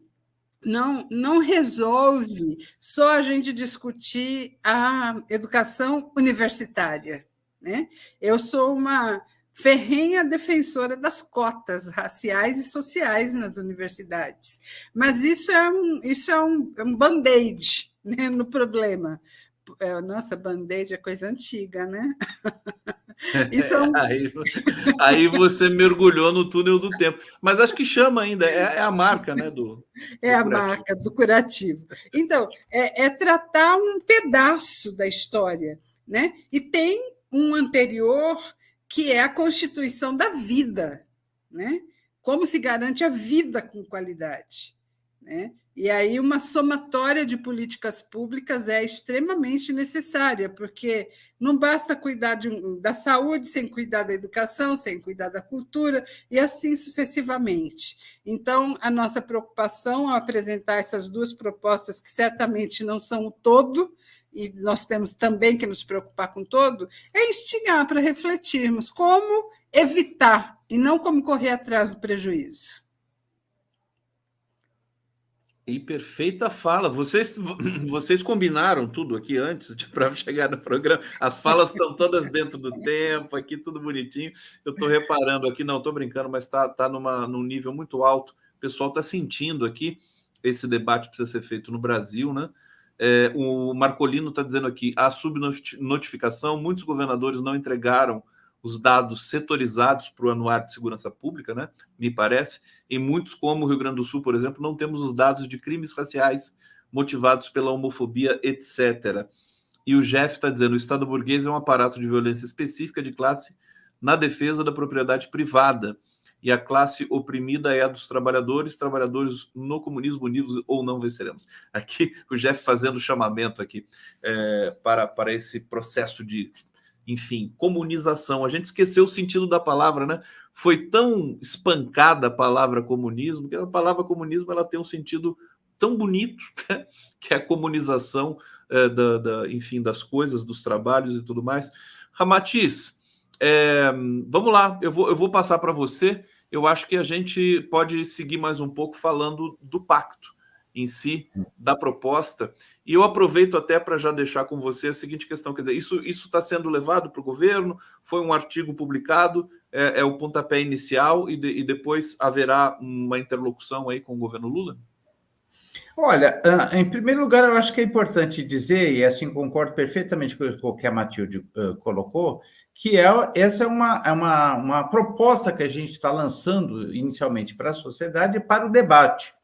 Speaker 2: não resolve só a gente discutir a educação universitária, né? Eu sou uma ferrenha defensora das cotas raciais e sociais nas universidades, mas isso é um band-aid, né, no problema. Nossa, band-aid é coisa antiga, né?
Speaker 1: Isso é aí você mergulhou no túnel do tempo. Mas acho que chama ainda, é a marca, né?
Speaker 2: É a marca do curativo. Então, é tratar um pedaço da história, né? E tem um anterior que é a constituição da vida, né? Como se garante a vida com qualidade, né? E aí uma somatória de políticas públicas é extremamente necessária, porque não basta cuidar da saúde sem cuidar da educação, sem cuidar da cultura, e assim sucessivamente. Então, a nossa preocupação ao apresentar essas duas propostas, que certamente não são o todo, e nós temos também que nos preocupar com o todo, é instigar para refletirmos como evitar, e não como correr atrás do prejuízo.
Speaker 1: E perfeita fala. Vocês combinaram tudo aqui antes para chegar no programa. As falas estão todas dentro do tempo, aqui tudo bonitinho. Eu estou reparando aqui, não estou brincando, mas está num nível muito alto. O pessoal está sentindo aqui. Esse debate precisa ser feito no Brasil, né? O Marcolino está dizendo aqui: a subnotificação, muitos governadores não entregaram os dados setorizados para o Anuário de Segurança Pública, né? Me parece. Em muitos, como o Rio Grande do Sul, por exemplo, não temos os dados de crimes raciais motivados pela homofobia, etc. E o Jeff está dizendo: o Estado burguês é um aparato de violência específica de classe na defesa da propriedade privada. E a classe oprimida é a dos trabalhadores no comunismo unidos ou não venceremos. Aqui o Jeff fazendo chamamento aqui para esse processo de, enfim, comunização. A gente esqueceu o sentido da palavra, né? Foi tão espancada a palavra comunismo, que a palavra comunismo ela tem um sentido tão bonito, né? Que é a comunização enfim, das coisas, dos trabalhos e tudo mais. Ramatiz, vamos lá, eu vou passar para você. Eu acho que a gente pode seguir mais um pouco falando do pacto em si, da proposta. E eu aproveito até para já deixar com você a seguinte questão, quer dizer, isso está sendo levado para o governo, foi um artigo publicado, é o pontapé inicial e depois haverá uma interlocução aí com o governo Lula?
Speaker 3: Olha, em primeiro lugar, eu acho que é importante dizer, e assim concordo perfeitamente com o que a Matilde colocou, que essa é uma proposta que a gente está lançando inicialmente para a sociedade e para o debate.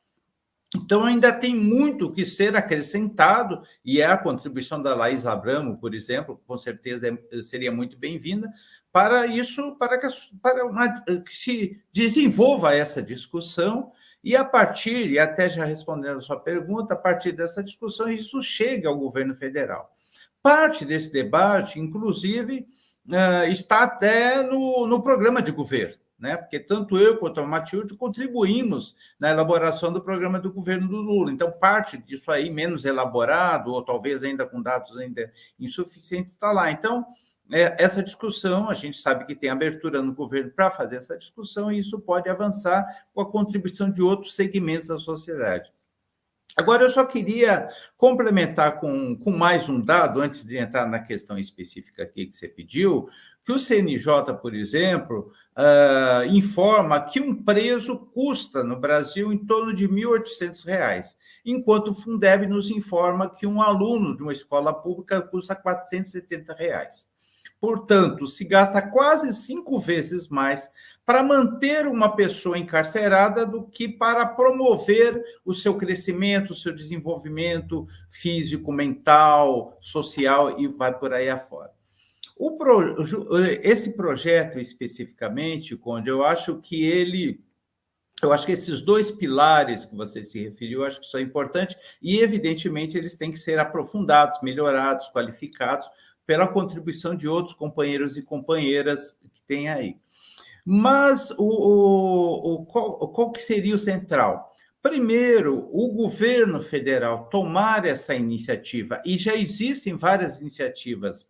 Speaker 3: Então, ainda tem muito que ser acrescentado, e a contribuição da Laís Abramo, por exemplo, com certeza seria muito bem-vinda, para isso, para que se desenvolva essa discussão, e a partir, e até já respondendo a sua pergunta, a partir dessa discussão, isso chega ao governo federal. Parte desse debate, inclusive, está até no programa de governo, né? Porque tanto eu quanto a Matilde contribuímos na elaboração do programa do governo do Lula. Então, parte disso aí, menos elaborado, ou talvez ainda com dados ainda insuficientes, está lá. Então, essa discussão, a gente sabe que tem abertura no governo para fazer essa discussão, e isso pode avançar com a contribuição de outros segmentos da sociedade. Agora, eu só queria complementar com mais um dado, antes de entrar na questão específica aqui que você pediu, que o CNJ, por exemplo, informa que um preso custa no Brasil em torno de R$ 1.800, enquanto o Fundeb nos informa que um aluno de uma escola pública custa R$ 470. Portanto, se gasta quase 5 vezes mais para manter uma pessoa encarcerada do que para promover o seu crescimento, o seu desenvolvimento físico, mental, social e vai por aí afora. Esse projeto especificamente, Conde, eu acho que esses dois pilares que você se referiu, eu acho que são importantes e, evidentemente, eles têm que ser aprofundados, melhorados, qualificados pela contribuição de outros companheiros e companheiras que tem aí. Mas qual que seria o central? Primeiro, o governo federal tomar essa iniciativa, e já existem várias iniciativas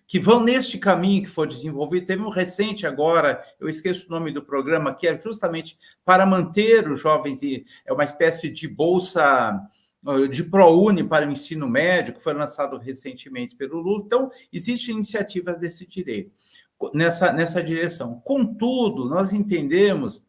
Speaker 3: que vão neste caminho que foi desenvolvido. Teve um recente agora, eu esqueço o nome do programa, que é justamente para manter os jovens, e é uma espécie de bolsa de ProUni para o ensino médio, que foi lançado recentemente pelo Lula. Então, existem iniciativas desse direito, nessa direção. Contudo, nós entendemos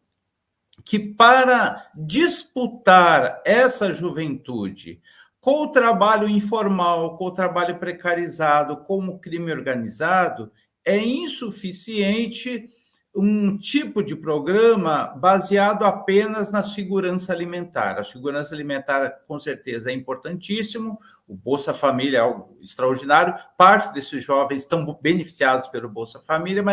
Speaker 3: que para disputar essa juventude com o trabalho informal, com o trabalho precarizado, com o crime organizado, é insuficiente um tipo de programa baseado apenas na segurança alimentar. A segurança alimentar, com certeza, é importantíssimo. O Bolsa Família é algo extraordinário. Parte desses jovens estão beneficiados pelo Bolsa Família,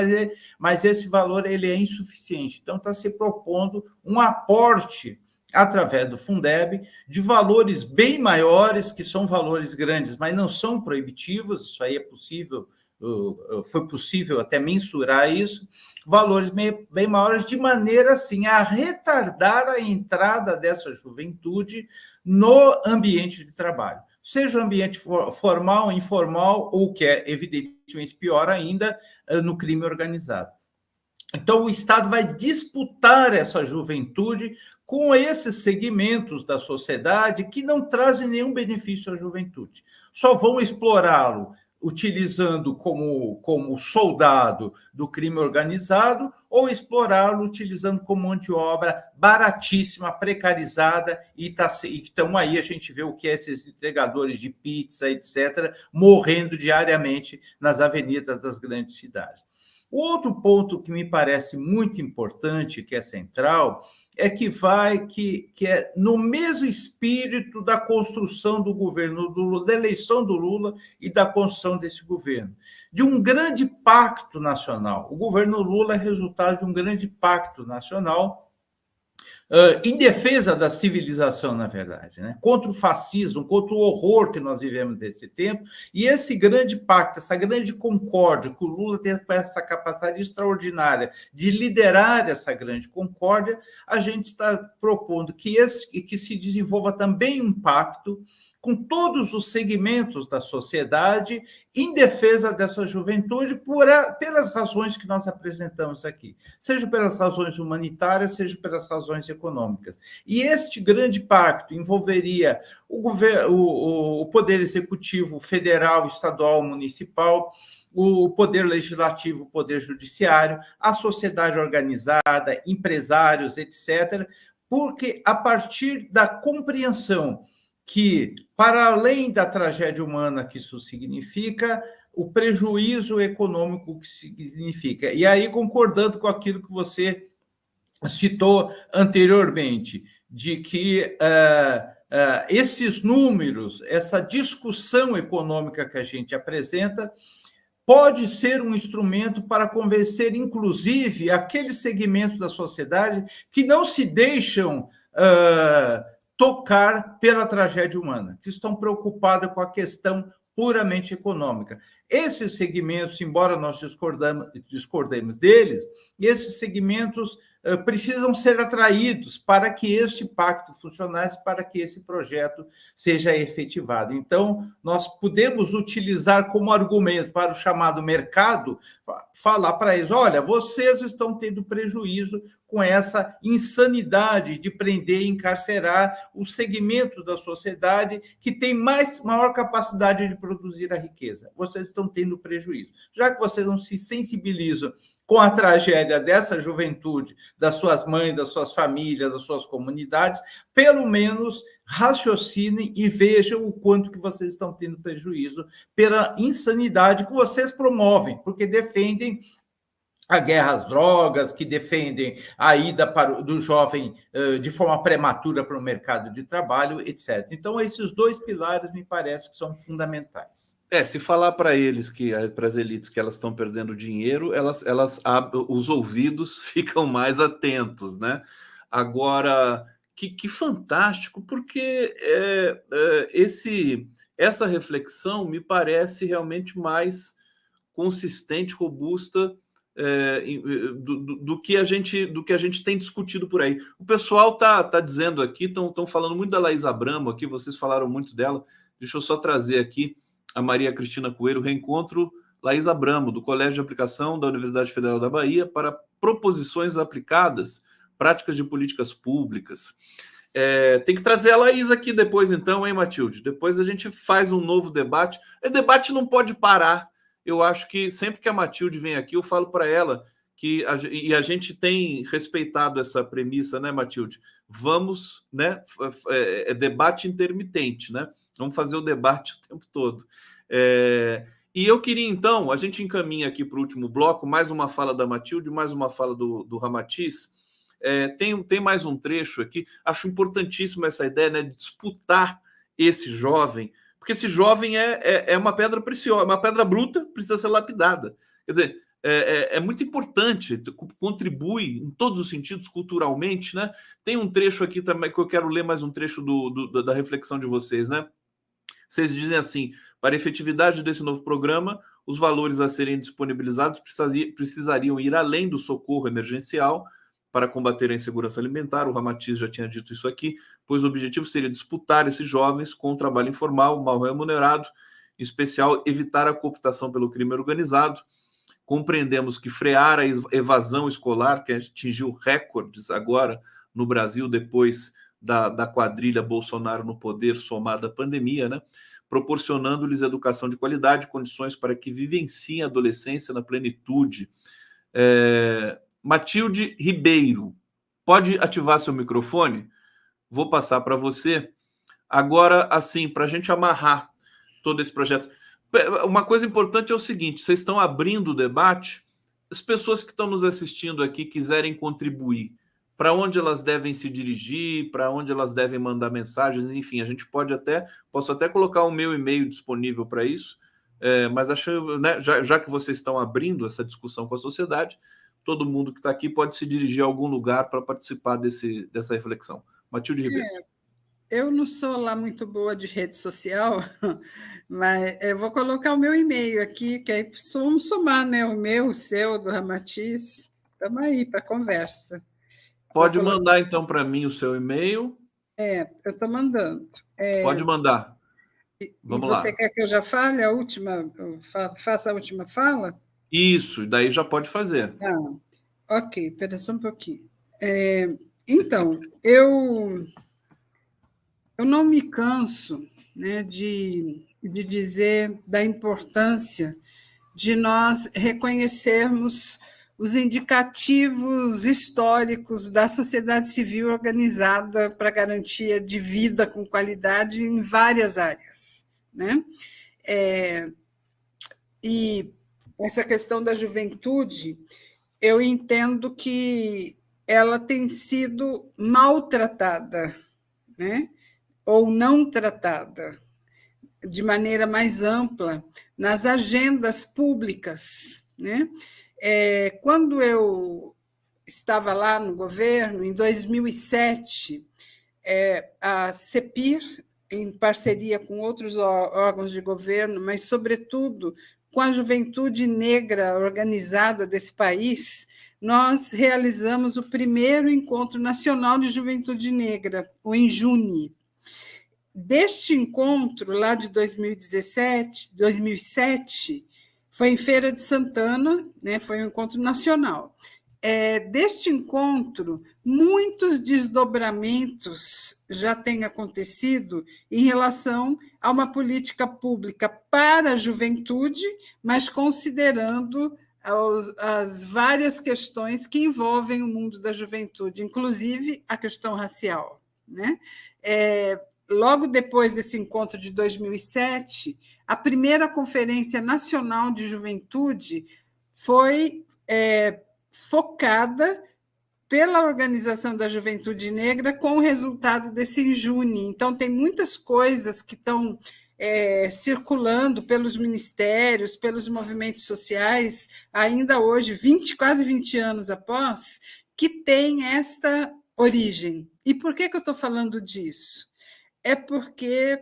Speaker 3: mas esse valor ele é insuficiente. Então, está se propondo um aporte através do Fundeb de valores bem maiores, que são valores grandes, mas não são proibitivos. Isso aí é possível, foi possível até mensurar isso, valores bem maiores, de maneira assim a retardar a entrada dessa juventude no ambiente de trabalho, seja o ambiente formal, informal, ou, que é evidentemente pior ainda, no crime organizado. Então, o Estado vai disputar essa juventude com esses segmentos da sociedade que não trazem nenhum benefício à juventude. Só vão explorá-lo utilizando como soldado do crime organizado, ou explorá-lo utilizando como mão de obra baratíssima, precarizada, e estão aí, a gente vê o que é esses entregadores de pizza, etc., morrendo diariamente nas avenidas das grandes cidades. O outro ponto que me parece muito importante, que é central, é que é no mesmo espírito da construção do governo do Lula, da eleição do Lula e da construção desse governo, de um grande pacto nacional. O governo Lula é resultado de um grande pacto nacional em defesa da civilização, na verdade, né? Contra o fascismo, contra o horror que nós vivemos nesse tempo, e esse grande pacto, essa grande concórdia, que o Lula tem essa capacidade extraordinária de liderar essa grande concórdia, a gente está propondo que se desenvolva também um pacto com todos os segmentos da sociedade em defesa dessa juventude pelas razões que nós apresentamos aqui, seja pelas razões humanitárias, seja pelas razões econômicas. E este grande pacto envolveria o Poder Executivo federal, estadual, municipal, o Poder Legislativo, o Poder Judiciário, a sociedade organizada, empresários, etc., porque a partir da compreensão que, para além da tragédia humana que isso significa, o prejuízo econômico que significa. E aí, concordando com aquilo que você citou anteriormente, de que esses números, essa discussão econômica que a gente apresenta, pode ser um instrumento para convencer, inclusive, aqueles segmentos da sociedade que não se deixam tocar pela tragédia humana, que estão preocupados com a questão puramente econômica. Esses segmentos, embora nós discordemos deles, esses segmentos precisam ser atraídos para que este pacto funcionasse, para que esse projeto seja efetivado. Então, nós podemos utilizar como argumento para o chamado mercado, falar para eles, olha, vocês estão tendo prejuízo com essa insanidade de prender e encarcerar o segmento da sociedade que tem maior capacidade de produzir a riqueza. Vocês estão tendo prejuízo. Já que vocês não se sensibilizam com a tragédia dessa juventude, das suas mães, das suas famílias, das suas comunidades, pelo menos raciocinem e vejam o quanto que vocês estão tendo prejuízo pela insanidade que vocês promovem, porque defendem a guerra às drogas, que defendem a ida do jovem de forma prematura para o mercado de trabalho, etc. Então, esses dois pilares me parece que são fundamentais.
Speaker 1: Se falar para eles, para as elites, que elas estão perdendo dinheiro, os ouvidos ficam mais atentos, né? Agora, que fantástico, porque essa reflexão me parece realmente mais consistente, robusta do que a gente tem discutido por aí. O pessoal tá dizendo aqui, estão falando muito da Laís Abramo aqui, vocês falaram muito dela. Deixa eu só trazer aqui a Maria Cristina Coelho, reencontro Laís Abramo, do Colégio de Aplicação da Universidade Federal da Bahia, para proposições aplicadas, práticas de políticas públicas. Tem que trazer a Laís aqui depois, então, hein, Matilde? Depois a gente faz um novo debate. O debate não pode parar. Eu acho que sempre que a Matilde vem aqui, eu falo para ela e a gente tem respeitado essa premissa, né, Matilde? Vamos, né? Debate intermitente, né? Vamos fazer o debate o tempo todo. E eu queria, então, a gente encaminha aqui para o último bloco, mais uma fala da Matilde, mais uma fala do Ramatiz. Tem mais um trecho aqui. Acho importantíssima essa ideia, né, de disputar esse jovem, porque esse jovem é uma pedra preciosa, uma pedra bruta, precisa ser lapidada. Quer dizer, é muito importante, contribui em todos os sentidos culturalmente, né? Tem um trecho aqui também que eu quero ler, mais um trecho da reflexão de vocês, né? Vocês dizem assim: para a efetividade desse novo programa, os valores a serem disponibilizados precisariam ir além do socorro emergencial para combater a insegurança alimentar. O Ramatiz já tinha dito isso aqui, pois o objetivo seria disputar esses jovens com o trabalho informal, mal remunerado, em especial evitar a cooptação pelo crime organizado. Compreendemos que frear a evasão escolar, que atingiu recordes agora no Brasil, depois da quadrilha Bolsonaro no poder, somada à pandemia, né? Proporcionando-lhes educação de qualidade, condições para que vivenciem a adolescência na plenitude. Matilde Ribeiro, pode ativar seu microfone? Vou passar para você. Agora, assim, para a gente amarrar todo esse projeto. Uma coisa importante é o seguinte: vocês estão abrindo o debate, as pessoas que estão nos assistindo aqui quiserem contribuir, para onde elas devem se dirigir, para onde elas devem mandar mensagens, enfim, posso até colocar o meu e-mail disponível para isso, mas acho, né, já que vocês estão abrindo essa discussão com a sociedade, todo mundo que está aqui pode se dirigir a algum lugar para participar dessa reflexão. Matilde Ribeiro.
Speaker 2: Eu não sou lá muito boa de rede social, mas eu vou colocar o meu e-mail aqui, que aí vamos somar, né? O meu, o seu, do Ramatiz. Estamos aí para conversa.
Speaker 1: Pode mandar, então, para mim o seu e-mail.
Speaker 2: Eu estou mandando.
Speaker 1: Pode mandar. Vamos lá.
Speaker 2: Você quer que eu já fale a última, faça a última fala?
Speaker 1: Isso, daí já pode fazer.
Speaker 2: Ok, espera só um pouquinho. Então, eu não me canso, né, de dizer da importância de nós reconhecermos os indicativos históricos da sociedade civil organizada para garantia de vida com qualidade em várias áreas, né? E essa questão da juventude, eu entendo que ela tem sido maltratada, né? Ou não tratada de maneira mais ampla nas agendas públicas, né? Quando eu estava lá no governo, em 2007, a CEPIR, em parceria com outros órgãos de governo, mas, sobretudo, com a juventude negra organizada desse país, nós realizamos o primeiro Encontro Nacional de Juventude Negra, o ENJUNE. Deste encontro, lá de 2007, foi em Feira de Santana, né, foi um encontro nacional. Deste encontro, muitos desdobramentos já têm acontecido em relação a uma política pública para a juventude, mas considerando as várias questões que envolvem o mundo da juventude, inclusive a questão racial, né? Logo depois desse encontro de 2007, a primeira Conferência Nacional de Juventude foi focada pela Organização da Juventude Negra com o resultado desse ENJUNE. Então, tem muitas coisas que estão circulando pelos ministérios, pelos movimentos sociais, ainda hoje, quase 20 anos após, que tem esta origem. E por que eu estou falando disso? É porque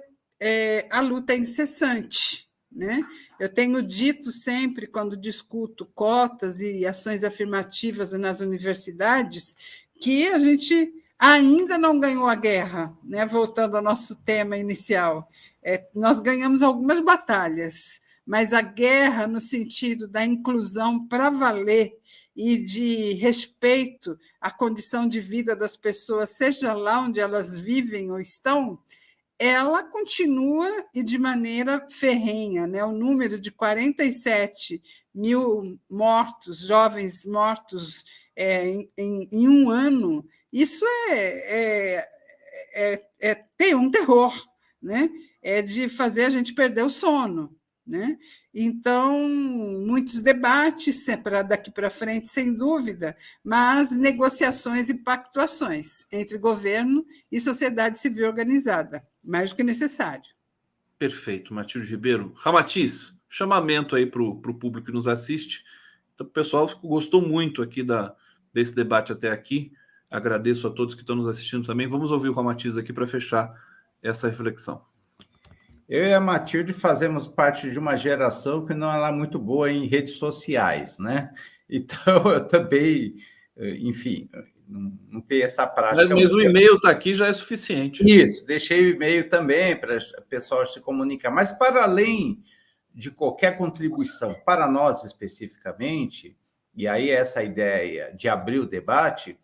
Speaker 2: a luta é incessante, né? Eu tenho dito sempre, quando discuto cotas e ações afirmativas nas universidades, que a gente ainda não ganhou a guerra, né? Voltando ao nosso tema inicial. Nós ganhamos algumas batalhas, mas a guerra, no sentido da inclusão para valer e de respeito à condição de vida das pessoas, seja lá onde elas vivem ou estão, ela continua e de maneira ferrenha, né? O número de 47 mil mortos, jovens mortos em um ano, isso tem um terror, né? É de fazer a gente perder o sono, né? Então, muitos debates para daqui para frente, sem dúvida, mas negociações e pactuações entre governo e sociedade civil organizada, mais do que necessário.
Speaker 1: Perfeito, Matilde Ribeiro. Ramatiz, chamamento aí para o público que nos assiste. Então, o pessoal gostou muito aqui desse debate até aqui. Agradeço a todos que estão nos assistindo também. Vamos ouvir o Ramatiz aqui para fechar essa reflexão.
Speaker 3: Eu e a Matilde fazemos parte de uma geração que não é lá muito boa em redes sociais, né? Então, eu também, enfim, não tenho essa prática.
Speaker 1: Mas o e-mail está aqui, já é suficiente.
Speaker 3: Isso, deixei o e-mail também para o pessoal se comunicar. Mas, para além de qualquer contribuição, para nós especificamente, e aí essa ideia de abrir o debate,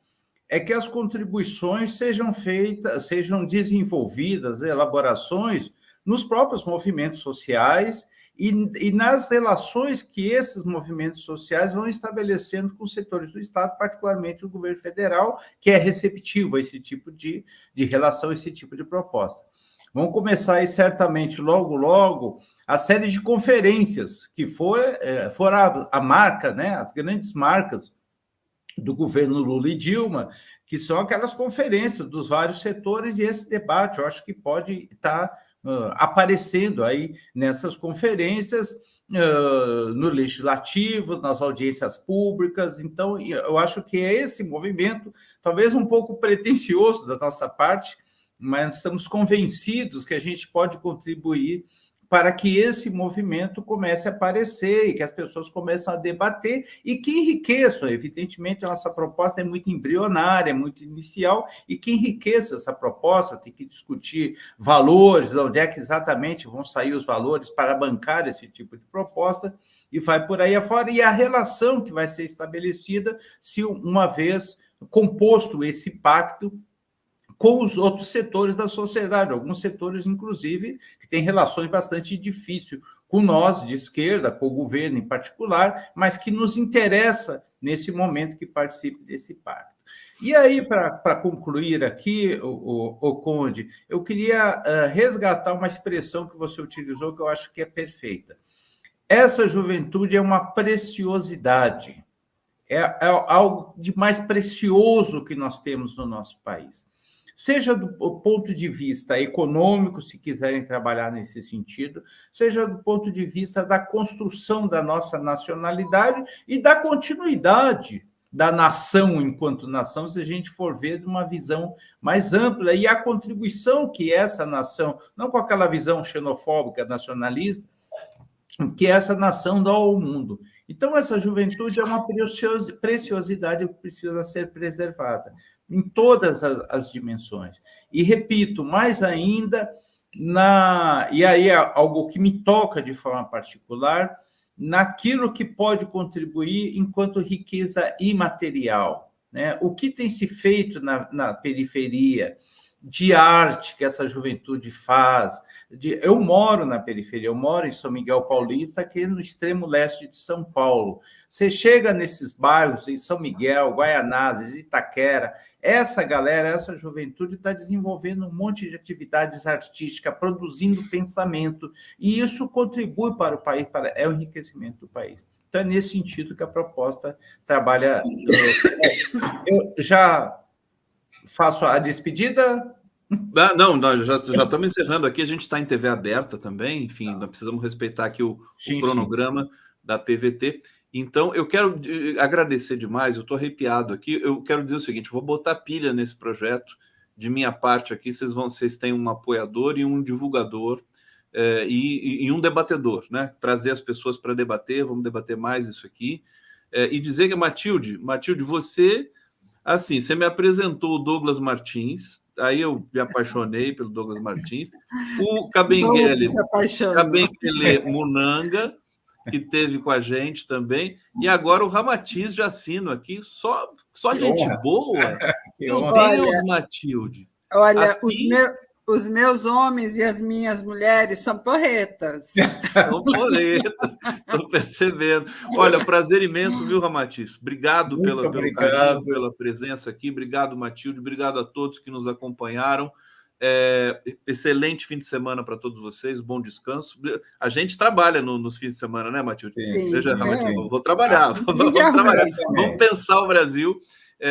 Speaker 3: é que as contribuições sejam feitas, sejam desenvolvidas, elaborações nos próprios movimentos sociais e nas relações que esses movimentos sociais vão estabelecendo com os setores do Estado, particularmente o governo federal, que é receptivo a esse tipo de relação, esse tipo de proposta. Vão começar aí, certamente, logo, a série de conferências, que foram a marca, né, as grandes marcas do governo Lula e Dilma, que são aquelas conferências dos vários setores, e esse debate, eu acho que pode estar aparecendo aí nessas conferências, no legislativo, nas audiências públicas. Então, eu acho que é esse movimento, talvez um pouco pretensioso da nossa parte, mas estamos convencidos que a gente pode contribuir para que esse movimento comece a aparecer e que as pessoas comecem a debater e que enriqueçam. Evidentemente, a nossa proposta é muito embrionária, é muito inicial, e que enriqueça essa proposta. Tem que discutir valores, onde é que exatamente vão sair os valores para bancar esse tipo de proposta, e vai por aí afora, e a relação que vai ser estabelecida se, uma vez composto esse pacto, com os outros setores da sociedade, alguns setores, inclusive, que têm relações bastante difíceis com nós, de esquerda, com o governo em particular, mas que nos interessa, nesse momento, que participe desse pacto. E aí, para concluir aqui, o Conde, eu queria resgatar uma expressão que você utilizou, que eu acho que é perfeita. Essa juventude é uma preciosidade, é algo de mais precioso que nós temos no nosso país. Seja do ponto de vista econômico, se quiserem trabalhar nesse sentido, seja do ponto de vista da construção da nossa nacionalidade e da continuidade da nação enquanto nação, se a gente for ver de uma visão mais ampla, e a contribuição que essa nação, não com aquela visão xenofóbica, nacionalista, que essa nação dá ao mundo. Então, essa juventude é uma preciosidade que precisa ser preservada em todas as dimensões. E, repito, mais ainda, e aí é algo que me toca de forma particular, naquilo que pode contribuir enquanto riqueza imaterial, né? O que tem se feito na periferia, de arte que essa juventude faz. Eu moro na periferia, eu moro em São Miguel Paulista, que é no extremo leste de São Paulo. Você chega nesses bairros, em São Miguel, Guaianazes, Itaquera, essa galera, essa juventude está desenvolvendo um monte de atividades artísticas, produzindo pensamento, e isso contribui para o país, é o enriquecimento do país. Então, é nesse sentido que a proposta trabalha. Eu já faço a despedida?
Speaker 1: Não, já estamos encerrando aqui, a gente está em TV aberta também, enfim, nós precisamos respeitar aqui o cronograma da PVT. Então, eu quero agradecer demais, eu estou arrepiado aqui, eu quero dizer o seguinte, vou botar pilha nesse projeto, de minha parte aqui, vocês têm um apoiador e um divulgador e um debatedor, né? Trazer as pessoas para debater, vamos debater mais isso aqui. E dizer que, Matilde, você, assim, você me apresentou o Douglas Martins, aí eu me apaixonei pelo Douglas Martins, o Kabengele Munanga, que teve com a gente também, e agora o Ramatiz Jacino aqui, só gente boa. Meu Deus, Matilde.
Speaker 2: Olha, assim, os meus homens e as minhas mulheres são porretas.
Speaker 1: São porretas, estou percebendo. Olha, prazer imenso, viu, Ramatiz? Obrigado pelo carinho, pela presença aqui. Obrigado, Matilde. Obrigado a todos que nos acompanharam. Excelente fim de semana para todos vocês, bom descanso. A gente trabalha nos fins de semana, né, Matilde?
Speaker 2: Sim,
Speaker 1: Veja, Matilde, vou trabalhar. Vamos pensar o Brasil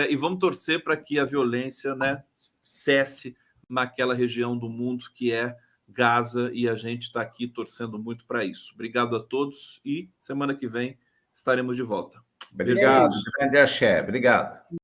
Speaker 1: e vamos torcer para que a violência, né, cesse naquela região do mundo que é Gaza, e a gente está aqui torcendo muito para isso. Obrigado a todos e semana que vem estaremos de volta.
Speaker 3: Obrigado, grande axé. Obrigado.